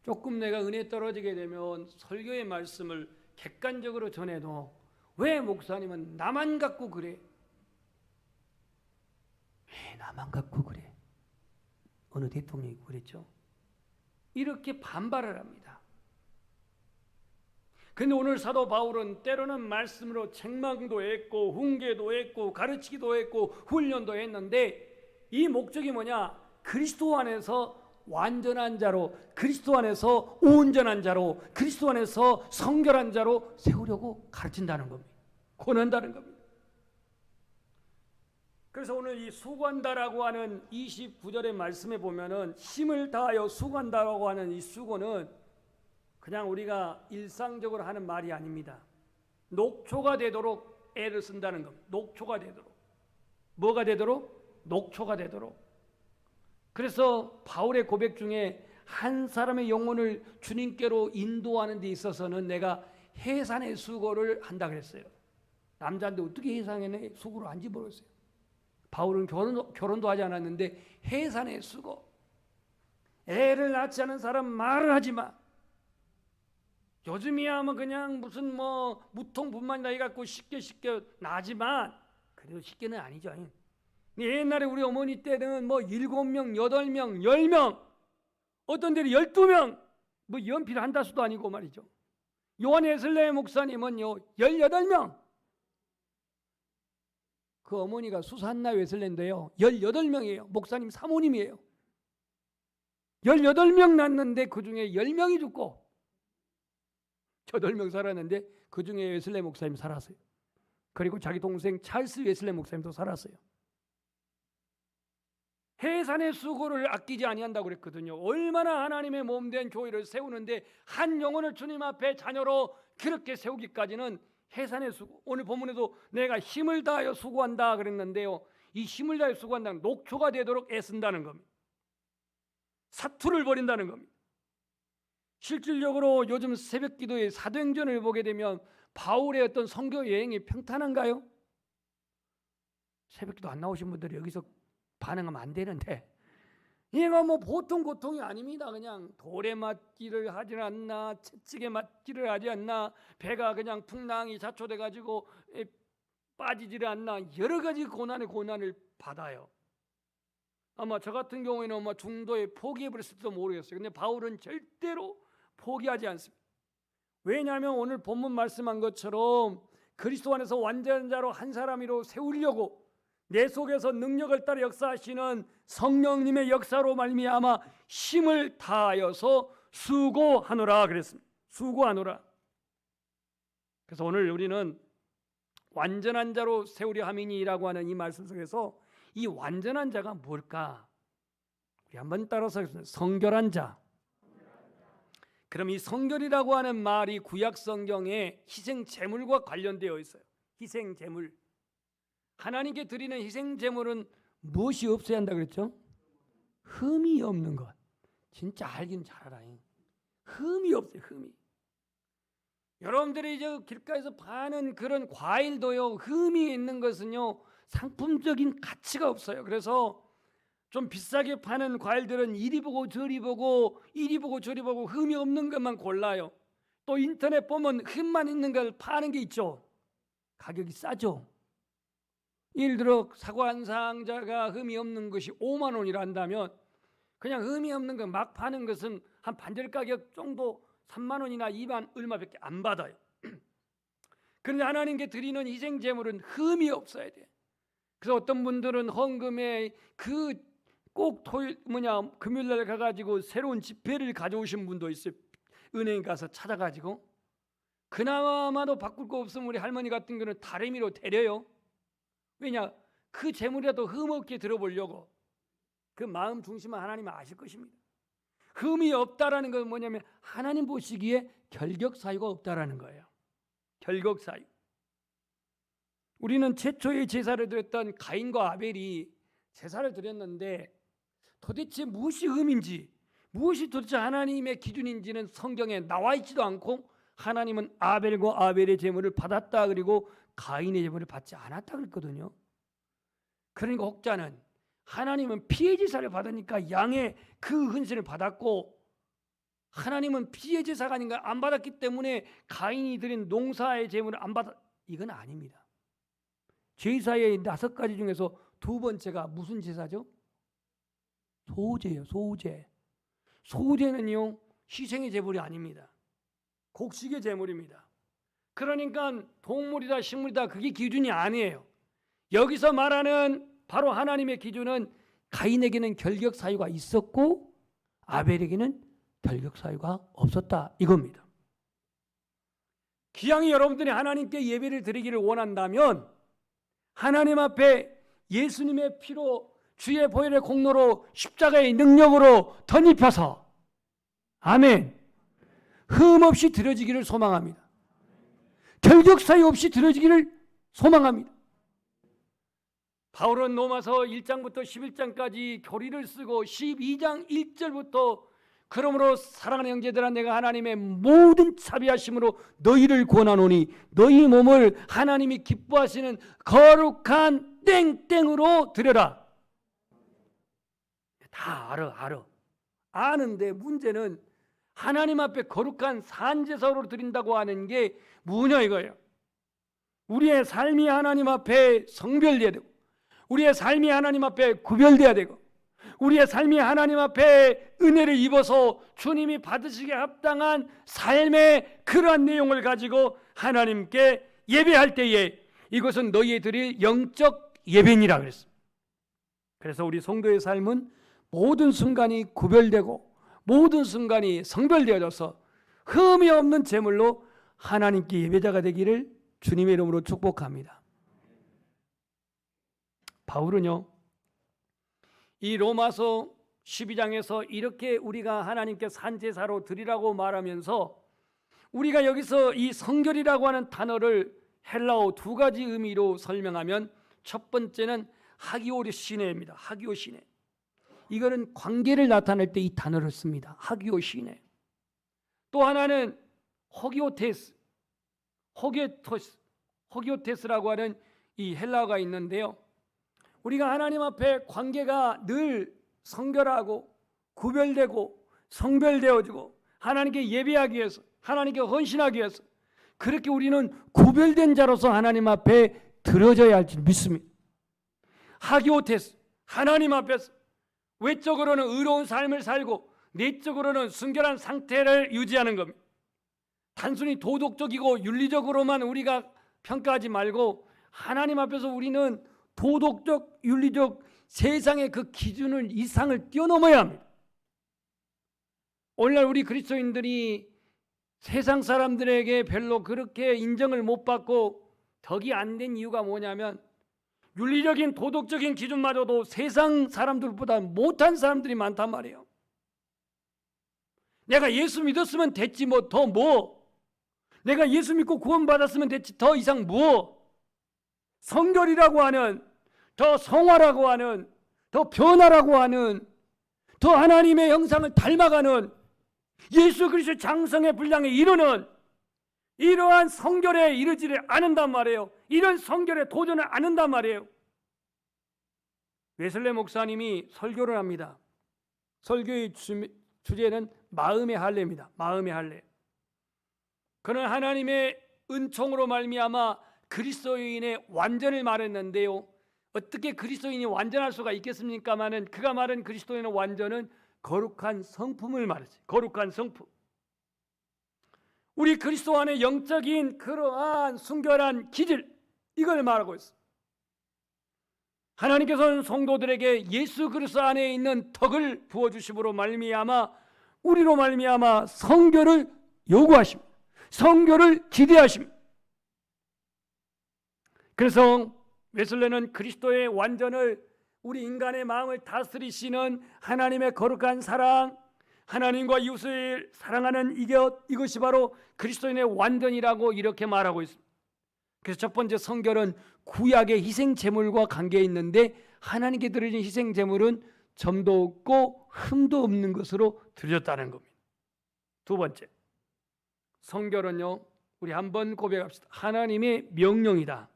조금 내가 은혜 떨어지게 되면 설교의 말씀을 객관적으로 전해도 왜 목사님은 나만 갖고 그래? 왜 나만 갖고 그래? 어느 대통령이 그랬죠? 이렇게 반발을 합니다. 근데 오늘 사도 바울은 때로는 말씀으로 책망도 했고 훈계도 했고 가르치기도 했고 훈련도 했는데 이 목적이 뭐냐? 그리스도 안에서 완전한 자로 그리스도 안에서 온전한 자로 그리스도 안에서 성결한 자로 세우려고 가르친다는 겁니다. 권한다는 겁니다. 그래서 오늘 이 수고한다라고 하는 29절의 말씀에 보면은 힘을 다하여 수고한다라고 하는 이 수고는 그냥 우리가 일상적으로 하는 말이 아닙니다. 녹초가 되도록 애를 쓴다는 겁니다. 녹초가 되도록. 뭐가 되도록? 녹초가 되도록. 그래서 바울의 고백 중에 한 사람의 영혼을 주님께로 인도하는 데 있어서는 내가 해산의 수고를 한다 그랬어요. 남자인데 어떻게 해산의 수고를 한지 모르겠어요. 바울은 결혼도 하지 않았는데 해산의 수고. 애를 낳지 않은 사람 말을 하지 마. 요즘이야 뭐 그냥 무슨 뭐 무통분만이 나이 갖고 쉽게 나지만 그래도 쉽게는 아니죠. 옛날에 우리 어머니 때는 뭐 7명, 8명, 10명, 어떤 데는 12명, 뭐 연필 한 다수도 아니고 말이죠. 요한 웨슬레이 목사님은요 18명. 그 어머니가 수산나 웨슬레인데요 18명이에요. 목사님 사모님이에요. 18명 낳았는데 그 중에 10명이 죽고 8명 살았는데 그 중에 웨슬레이 목사님 살았어요. 그리고 자기 동생 찰스 웨슬레이 목사님도 살았어요. 해산의 수고를 아끼지 아니한다고 그랬거든요. 얼마나 하나님의 몸된 교회를 세우는데 한 영혼을 주님 앞에 자녀로 그렇게 세우기까지는 해산의 수고. 오늘 본문에도 내가 힘을 다하여 수고한다 그랬는데요. 이 힘을 다하여 수고한다는 녹초가 되도록 애쓴다는 겁니다. 사투를 벌인다는 겁니다. 실질적으로 요즘 새벽기도의 사도행전을 보게 되면 바울의 어떤 선교 여행이 평탄한가요? 새벽기도 안 나오신 분들이 여기서 반응하면 안 되는데 이거 뭐 보통 고통이 아닙니다. 그냥 돌에 맞기를 하지 않나, 채찍에 맞기를 하지 않나, 배가 그냥 풍랑이 자초돼 가지고 빠지지를 않나, 여러 가지 고난을 받아요. 아마 저 같은 경우에는 아마 중도에 포기해버렸을지도 모르겠어요. 근데 바울은 절대로 포기하지 않습니다. 왜냐하면 오늘 본문 말씀한 것처럼 그리스도 안에서 완전한 자로 한 사람으로 세우려고 내 속에서 능력을 따라 역사하시는 성령님의 역사로 말미암아 힘을 다하여서 수고하노라 그랬습니다. 수고하노라. 그래서 오늘 우리는 완전한 자로 세우려 함이니라고 하는 이 말씀 속에서 이 완전한 자가 뭘까? 우리 한번 따라서 하겠습니다. 성결한 자. 그럼 이 성결이라고 하는 말이 구약 성경에 희생 제물과 관련되어 있어요. 희생 제물. 하나님께 드리는 희생 제물은 무엇이 없어야 한다 그랬죠? 흠이 없는 것. 진짜 알긴 잘 알아요. 흠이 없어요. 흠이. 여러분들이 이제 길가에서 파는 그런 과일도요, 흠이 있는 것은요 상품적인 가치가 없어요. 그래서 좀 비싸게 파는 과일들은 이리 보고 저리 보고 이리 보고 저리 보고 흠이 없는 것만 골라요. 또 인터넷 보면 흠만 있는 걸 파는 게 있죠. 가격이 싸죠. 예를 들어 사과 한 상자가 흠이 없는 것이 5만 원이라 한다면 그냥 흠이 없는 거 막 파는 것은 한 반절 가격 정도 3만 원이나 2만 얼마밖에 안 받아요. 그런데 하나님께 드리는 희생 제물은 흠이 없어야 돼. 그래서 어떤 분들은 헌금에 꼭 금요일 날 가가지고 새로운 지폐를 가져오신 분도 있어요. 은행 가서 찾아가지고 그나마도 바꿀 거 없으면 우리 할머니 같은 경우는 다리미로 데려요. 왜냐? 그 재물이라도 흠없게 들어보려고. 그 마음 중심은 하나님은 아실 것입니다. 흠이 없다라는 건 뭐냐면 하나님 보시기에 결격 사유가 없다라는 거예요. 결격 사유. 우리는 최초의 제사를 드렸던 가인과 아벨이 제사를 드렸는데 도대체 무엇이 흠인지, 무엇이 도대체 하나님의 기준인지는 성경에 나와 있지도 않고 하나님은 아벨과 아벨의 제물을 받았다 그리고 가인의 제물을 받지 않았다 그랬거든요. 그러니까 혹자는 하나님은 피의 제사를 받으니까 양의 그 헌신을 받았고 하나님은 피의 제사가 아닌가 안 받았기 때문에 가인이 드린 농사의 제물을 안 받았. 이건 아닙니다. 제사의 5가지 중에서 두 번째가 무슨 제사죠? 소제예요. 소제. 소제는요 희생의 제물이 아닙니다. 곡식의 제물입니다. 그러니까 동물이다 식물이다 그게 기준이 아니에요. 여기서 말하는 바로 하나님의 기준은 가인에게는 결격 사유가 있었고 아벨에게는 결격 사유가 없었다 이겁니다. 기왕이 여러분들이 하나님께 예배를 드리기를 원한다면 하나님 앞에 예수님의 피로 주의 보혈의 공로로 십자가의 능력으로 덧입혀서 아멘 흠 없이 드려지기를 소망합니다. 결격 사유 없이 드려지기를 소망합니다. 바울은 로마서 1장부터 11장까지 교리를 쓰고 12장 1절부터 그러므로 사랑하는 형제들아 내가 하나님의 모든 자비하심으로 너희를 권하노니 너희 몸을 하나님이 기뻐하시는 거룩한 땡땡으로 드려라. 다 알아. 아는데 문제는 하나님 앞에 거룩한 산제사로 드린다고 하는 게 뭐냐 이거예요. 우리의 삶이 하나님 앞에 성별돼야 되고, 우리의 삶이 하나님 앞에 구별돼야 되고, 우리의 삶이 하나님 앞에 은혜를 입어서 주님이 받으시기에 합당한 삶의 그러한 내용을 가지고 하나님께 예배할 때에 이것은 너희의 드릴 영적 예배니라 그랬습니다. 그래서 우리 성도의 삶은 모든 순간이 구별되고 모든 순간이 성별되어져서 흠이 없는 제물로 하나님께 예배자가 되기를 주님의 이름으로 축복합니다. 바울은요, 이 로마서 12장에서 이렇게 우리가 하나님께 산제사로 드리라고 말하면서 우리가 여기서 이 성결이라고 하는 단어를 헬라어 두 가지 의미로 설명하면 첫 번째는 하기오시네입니다. 하기오시네. 이거는 관계를 나타낼 때 이 단어를 씁니다. 하기오시네. 또 하나는 호기오테스라고 하는 이 헬라어가 있는데요. 우리가 하나님 앞에 관계가 늘 성결하고 구별되고 성별되어지고 하나님께 예배하기 위해서, 하나님께 헌신하기 위해서 그렇게 우리는 구별된 자로서 하나님 앞에 드려져야 할지 믿습니다. 하기오테스, 하나님 앞에서 외적으로는 의로운 삶을 살고 내적으로는 순결한 상태를 유지하는 겁니다. 단순히 도덕적이고 윤리적으로만 우리가 평가하지 말고 하나님 앞에서 우리는 도덕적, 윤리적 세상의 그 기준을 이상을 뛰어넘어야 합니다. 오늘날 우리 그리스도인들이 세상 사람들에게 별로 그렇게 인정을 못 받고 덕이 안 된 이유가 뭐냐면 윤리적인 도덕적인 기준마저도 세상 사람들보다 못한 사람들이 많단 말이에요. 내가 예수 믿었으면 됐지 뭐 더 뭐. 내가 예수 믿고 구원받았으면 됐지 더 이상 뭐. 성결이라고 하는, 더 성화라고 하는, 더 변화라고 하는, 더 하나님의 형상을 닮아가는 예수 그리스도의 장성의 분량에 이르는 이러한 성결에 이르지를 않는단 말이에요. 이런 성결에 도전을 안 한단 말이에요. 웨슬레 목사님이 설교를 합니다. 설교의 주제는 마음의 할례입니다. 마음의 할례. 그는 하나님의 은총으로 말미암아 그리스도인의 완전을 말했는데요. 어떻게 그리스도인이 완전할 수가 있겠습니까마는 그가 말한 그리스도인의 완전은 거룩한 성품을 말했어요. 거룩한 성품. 우리 그리스도 안에 영적인 그러한 순결한 기질, 이걸 말하고 있어요. 하나님께서는 성도들에게 예수 그리스도 안에 있는 덕을 부어주심으로 말미암아 우리로 말미암아 성결을 요구하십니다. 성결을 기대하십니다. 그래서 웨슬레는 그리스도의 완전을 우리 인간의 마음을 다스리시는 하나님의 거룩한 사랑, 하나님과 이웃을 사랑하는 이것이 바로 그리스도인의 완전이라고 이렇게 말하고 있습니다. 그래서 첫 번째 성결은 구약의 희생 제물과 관계에 있는데 하나님께 드려진 희생 제물은 점도 없고 흠도 없는 것으로 드려졌다는 겁니다. 두 번째, 성결은요, 우리 한번 고백합시다. 하나님의 명령이다.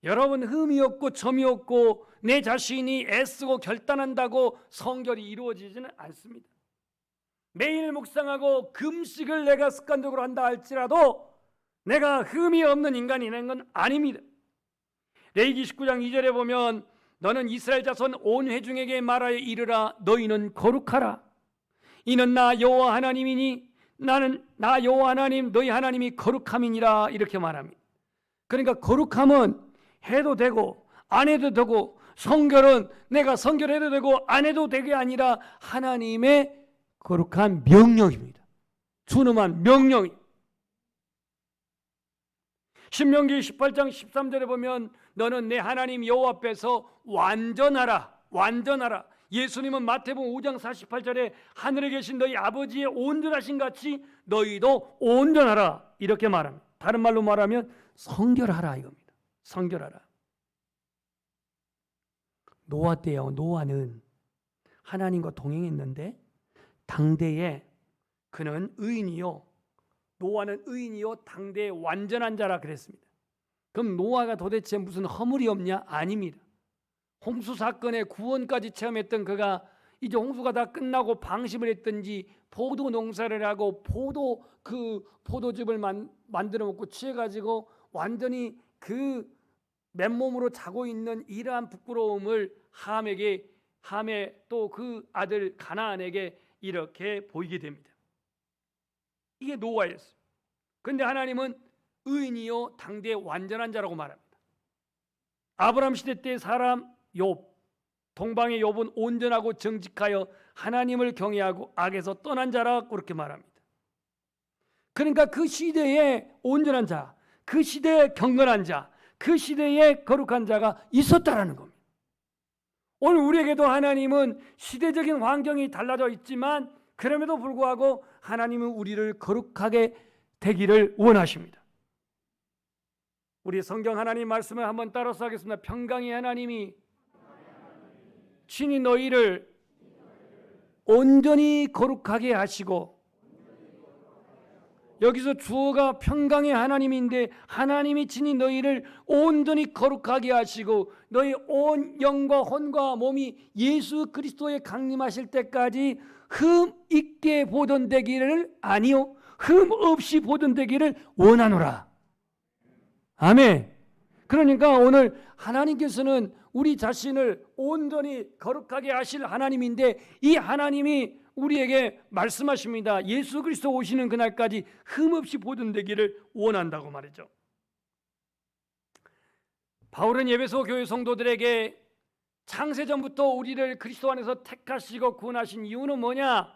여러분, 흠이 없고 점이 없고 내 자신이 애쓰고 결단한다고 성결이 이루어지지는 않습니다. 매일 묵상하고 금식을 내가 습관적으로 한다 할지라도 내가 흠이 없는 인간이 되는 건 아닙니다. 레위기 19장 2절에 보면 너는 이스라엘 자손 온 회중에게 말하여 이르라. 너희는 거룩하라. 이는 나 여호와 하나님이니 나는 나 여호와 하나님 너희 하나님이 거룩함이니라. 이렇게 말합니다. 그러니까 거룩함은 해도 되고 안 해도 되고, 성결은 내가 성결해도 되고 안 해도 되게 아니라 하나님의 거룩한 명령입니다. 준엄한 명령이. 신명기 18장 13절에 보면 너는 내 하나님 여호와 앞에서 완전하라. 완전하라. 예수님은 마태복음 5장 48절에 하늘에 계신 너희 아버지의 온전하신 같이 너희도 온전하라. 이렇게 말합니다. 다른 말로 말하면 성결하라 이겁니다. 성결하라. 노아 때요. 노아는 하나님과 동행했는데 당대에 그는 의인이요. 노아는 의인이요. 당대의 완전한 자라 그랬습니다. 그럼 노아가 도대체 무슨 허물이 없냐? 아닙니다. 홍수 사건의 구원까지 체험했던 그가 이제 홍수가 다 끝나고 방심을 했든지 포도 농사를 하고 포도즙을 만들어 먹고 취해가지고 완전히 그 맨몸으로 자고 있는 이러한 부끄러움을 함에 또 그 아들 가나안에게 이렇게 보이게 됩니다. 이게 노아였어요. 그런데 하나님은 의인이요 당대의 완전한 자라고 말합니다. 아브라함 시대 때 사람 욥, 동방의 욥은 온전하고 정직하여 하나님을 경외하고 악에서 떠난 자라고 그렇게 말합니다. 그러니까 그 시대에 온전한 자, 그 시대에 경건한 자, 그 시대에 거룩한 자가 있었다라는 겁니다. 오늘 우리에게도 하나님은 시대적인 환경이 달라져 있지만 그럼에도 불구하고 하나님은 우리를 거룩하게 되기를 원하십니다. 우리 성경 하나님 말씀을 한번 따라서 하겠습니다. 평강의 하나님이 친히 너희를 온전히 거룩하게 하시고, 여기서 주어가 평강의 하나님인데 하나님이 친히 너희를 온전히 거룩하게 하시고 너희 온 영과 혼과 몸이 예수 그리스도에 강림하실 때까지 흠 있게 보존되기를 아니요 흠 없이 보존되기를 원하노라. 아멘. 그러니까 오늘 하나님께서는 우리 자신을 온전히 거룩하게 하실 하나님인데 이 하나님이 우리에게 말씀하십니다. 예수 그리스도 오시는 그날까지 흠없이 보존되기를 원한다고 말이죠. 바울은 에베소 교회 성도들에게 창세전부터 우리를 그리스도 안에서 택하시고 구원하신 이유는 뭐냐?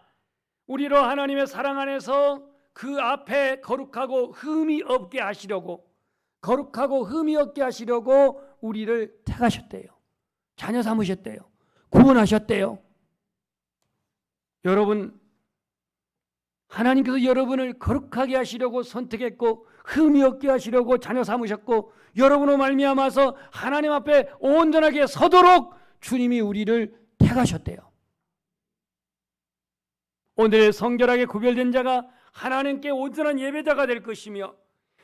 우리로 하나님의 사랑 안에서 그 앞에 거룩하고 흠이 없게 하시려고, 거룩하고 흠이 없게 하시려고 우리를 택하셨대요. 자녀 삼으셨대요. 구원하셨대요. 여러분, 하나님께서 여러분을 거룩하게 하시려고 선택했고 흠이 없게 하시려고 자녀 삼으셨고 여러분으로 말미암아서 하나님 앞에 온전하게 서도록 주님이 우리를 택하셨대요. 오늘 성결하게 구별된 자가 하나님께 온전한 예배자가 될 것이며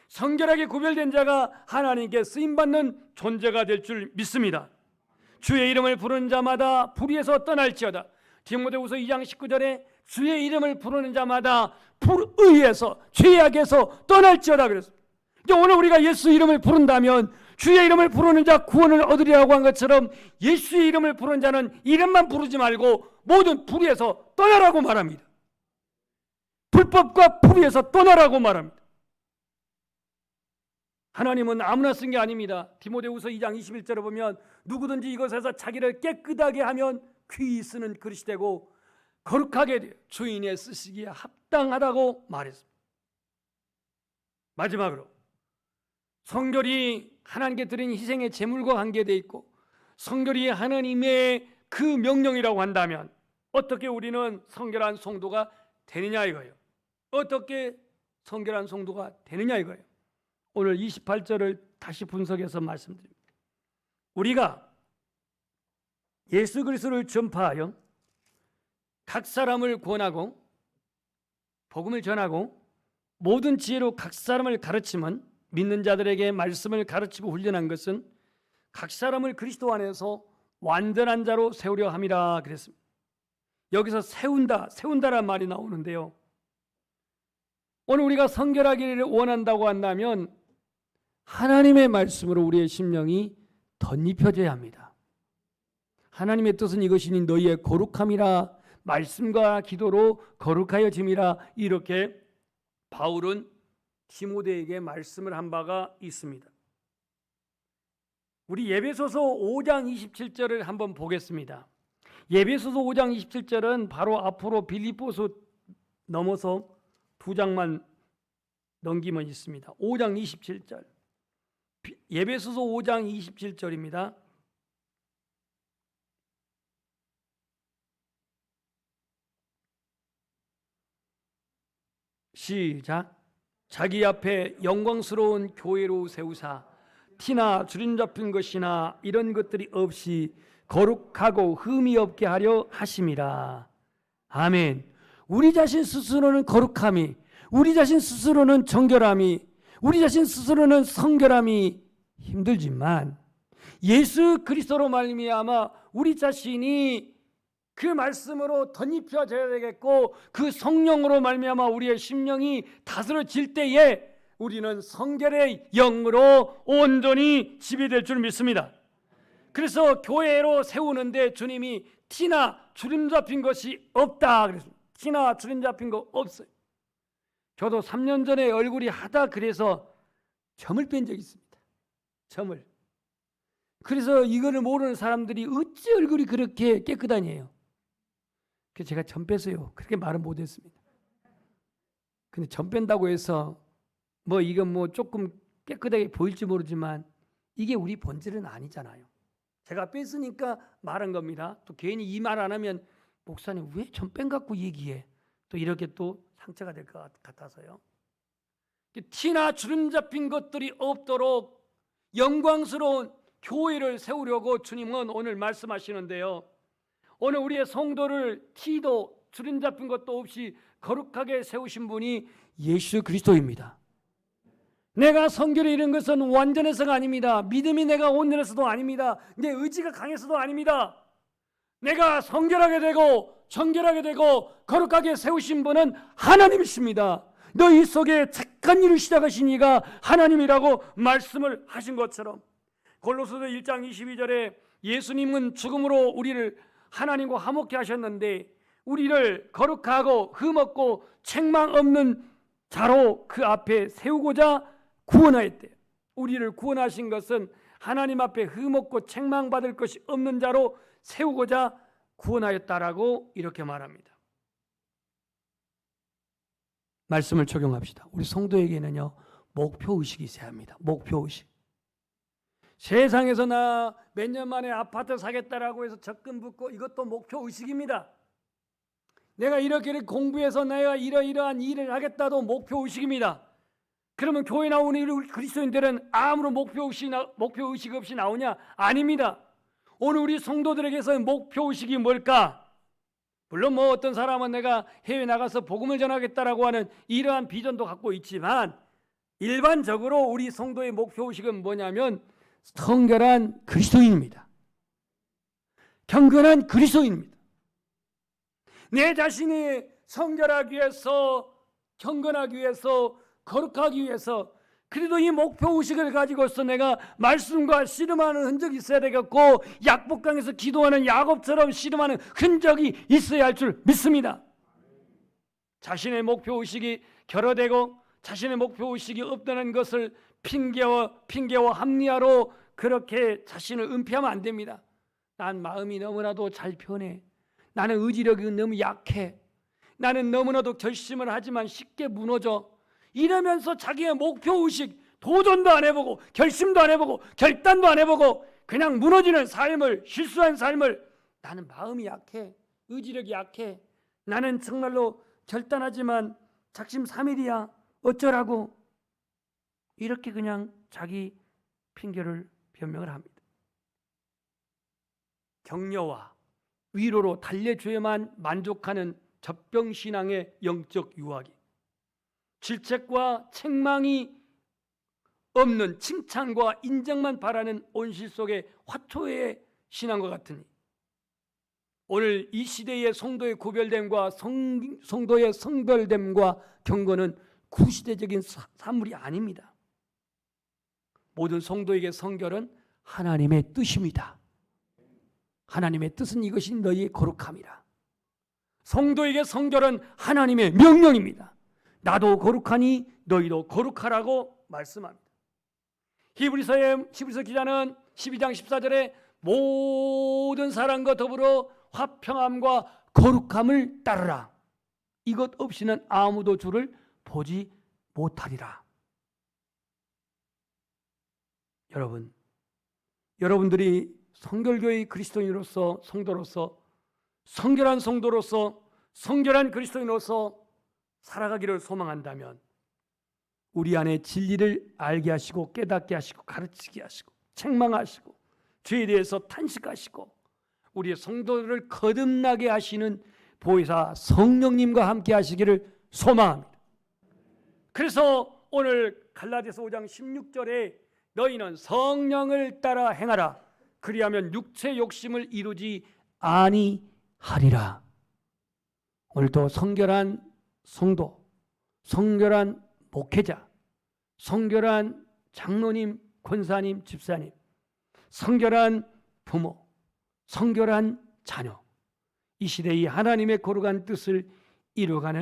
성결하게 구별된 자가 하나님께 쓰임받는 존재가 될 줄 믿습니다. 주의 이름을 부르는 자마다 불의에서 떠날지어다. 디모데후서 2장 19절에 주의 이름을 부르는 자마다 불의에서 죄악에서 떠날지어다 그랬습니다. 오늘 우리가 예수 이름을 부른다면 주의 이름을 부르는 자 구원을 얻으리라고 한 것처럼 예수의 이름을 부르는 자는 이름만 부르지 말고 모든 불의에서 떠나라고 말합니다. 불법과 불의에서 떠나라고 말합니다. 하나님은 아무나 쓴 게 아닙니다. 디모데후서 2장 21절에 보면 누구든지 이것에서 자기를 깨끗하게 하면 귀히 쓰는 그릇이 되고 거룩하게 되어 주인의 쓰시기에 합당하다고 말했습니다. 마지막으로 성결이 하나님께 드린 희생의 제물과 관계되어 있고 성결이 하나님의 그 명령이라고 한다면 어떻게 우리는 성결한 성도가 되느냐 이거예요. 어떻게 성결한 성도가 되느냐 이거예요. 오늘 28절을 다시 분석해서 말씀드립니다. 우리가 예수 그리스도를 전파하여 각 사람을 구원하고 복음을 전하고 모든 지혜로 각 사람을 가르치면 믿는 자들에게 말씀을 가르치고 훈련한 것은 각 사람을 그리스도 안에서 완전한 자로 세우려 함이라 그랬습니다. 여기서 세운다란 말이 나오는데요. 오늘 우리가 성결하기를 원한다고 한다면 하나님의 말씀으로 우리의 심령이 덧입혀져야 합니다. 하나님의 뜻은 이것이니 너희의 거룩함이라 말씀과 기도로 거룩하여짐이라 이렇게 바울은 디모데에게 말씀을 한 바가 있습니다. 우리 예배소서 5장 27절을 한번 보겠습니다. 예배소서 5장 27절은 바로 앞으로 빌립보서 넘어서 2장만 넘기면 있습니다. 5장 27절. 예배소서 5장 27절입니다. 시작. 자기 앞에 영광스러운 교회로 세우사 티나 주름 잡힌 것이나 이런 것들이 없이 거룩하고 흠이 없게 하려 하심이라. 아멘. 우리 자신 스스로는 거룩함이, 우리 자신 스스로는 정결함이, 우리 자신 스스로는 성결함이 힘들지만 예수 그리스도로 말미암아 우리 자신이 그 말씀으로 덧입혀져야 되겠고 그 성령으로 말미암아 우리의 심령이 다스려질 때에 우리는 성결의 영으로 온전히 지배될 줄 믿습니다. 그래서 교회로 세우는데 주님이 티나 주름 잡힌 것이 없다 그랬습니다. 티나 주름 잡힌 거 없어요. 저도 3년 전에 얼굴이 하다 그래서 점을 뺀 적이 있습니다. 점을. 그래서 이거를 모르는 사람들이 어찌 얼굴이 그렇게 깨끗하니에요. 그래서 제가 점 뺐어요. 그렇게 말은 못했습니다. 근데 점 뺀다고 해서 뭐 이건 뭐 조금 깨끗하게 보일지 모르지만 이게 우리 본질은 아니잖아요. 제가 뺐으니까 말한 겁니다. 또 괜히 이 말 안 하면 목사님 왜 점 뺀 갖고 얘기해? 또 이렇게 또 상처가 될 것 같아서요. 티나 주름 잡힌 것들이 없도록 영광스러운 교회를 세우려고 주님은 오늘 말씀하시는데요. 오늘 우리의 성도를 티도 주름 잡힌 것도 없이 거룩하게 세우신 분이 예수 그리스도입니다. 내가 성결에 이른 것은 완전해서가 아닙니다. 믿음이 내가 온전해서도 아닙니다. 내 의지가 강해서도 아닙니다. 내가 성결하게 되고 정결하게 되고 거룩하게 세우신 분은 하나님이십니다. 너희 속에 착한 일을 시작하신 이가 하나님이라고 말씀을 하신 것처럼 골로새서 1장 22절에 예수님은 죽음으로 우리를 하나님과 화목케 하셨는데 우리를 거룩하고 흠없고 책망 없는 자로 그 앞에 세우고자 구원하였대요. 우리를 구원하신 것은 하나님 앞에 흠없고 책망받을 것이 없는 자로 세우고자 구원하였다라고 이렇게 말합니다. 말씀을 적용합시다. 우리 성도에게는요 목표의식이 있어야 합니다. 목표의식. 세상에서 나 몇 년 만에 아파트 사겠다라고 해서 적금 붓고 이것도 목표의식입니다. 내가 이렇게 공부해서 내가 이러이러한 일을 하겠다도 목표의식입니다. 그러면 교회 나오는 우리 그리스도인들은 아무런 목표의식 없이 나오냐? 아닙니다. 오늘 우리 성도들에게서 목표의식이 뭘까? 물론 뭐 어떤 사람은 내가 해외 나가서 복음을 전하겠다라고 하는 이러한 비전도 갖고 있지만 일반적으로 우리 성도의 목표의식은 뭐냐면 성결한 그리스도인입니다. 경건한 그리스도인입니다. 내 자신이 성결하기 위해서, 경건하기 위해서, 거룩하기 위해서 그래도 이 목표의식을 가지고서 내가 말씀과 씨름하는 흔적이 있어야 되겠고 약복강에서 기도하는 야곱처럼 씨름하는 흔적이 있어야 할 줄 믿습니다. 자신의 목표의식이 결여되고 자신의 목표의식이 없다는 것을 핑계와 합리화로 그렇게 자신을 은폐하면 안 됩니다. 난 마음이 너무나도 잘 편해. 나는 의지력이 너무 약해. 나는 너무나도 결심을 하지만 쉽게 무너져. 이러면서 자기의 목표의식 도전도 안 해보고 결심도 안 해보고 결단도 안 해보고 그냥 무너지는 삶을, 실수한 삶을, 나는 마음이 약해, 의지력이 약해, 나는 정말로 결단하지만 작심삼일이야, 어쩌라고, 이렇게 그냥 자기 핑계를 변명을 합니다. 격려와 위로로 달래줘야만 만족하는 젖병신앙의 영적 유학이, 질책과 책망이 없는 칭찬과 인정만 바라는 온실 속의 화초의 신앙과 같으니 오늘 이 시대의 성도의 구별됨과 성도의 성별됨과 경건은 구시대적인 산물이 아닙니다. 모든 성도에게 성결은 하나님의 뜻입니다. 하나님의 뜻은 이것이 너희의 거룩함이라. 성도에게 성결은 하나님의 명령입니다. 나도 거룩하니 너희도 거룩하라고 말씀합니다. 히브리서 기자는 12장 14절에 모든 사람과 더불어 화평함과 거룩함을 따르라. 이것 없이는 아무도 주를 보지 못하리라. 여러분들이 성결교의 그리스도인으로서, 성도로서, 성결한 성도로서, 성결한 그리스도인으로서 살아가기를 소망한다면 우리 안에 진리를 알게 하시고 깨닫게 하시고 가르치게 하시고 책망하시고 죄에 대해서 탄식하시고 우리의 성도들을 거듭나게 하시는 보혜사 성령님과 함께 하시기를 소망합니다. 그래서 오늘 갈라디아서 5장 16절에 너희는 성령을 따라 행하라. 그리하면 육체 욕심을 이루지 아니하리라. 오늘도 성결한 성도, 성결한 목회자, 성결한 장로님, 권사님, 집사님, 성결한 부모, 성결한 자녀, 이 시대의 하나님의 거룩한 뜻을 이루어가는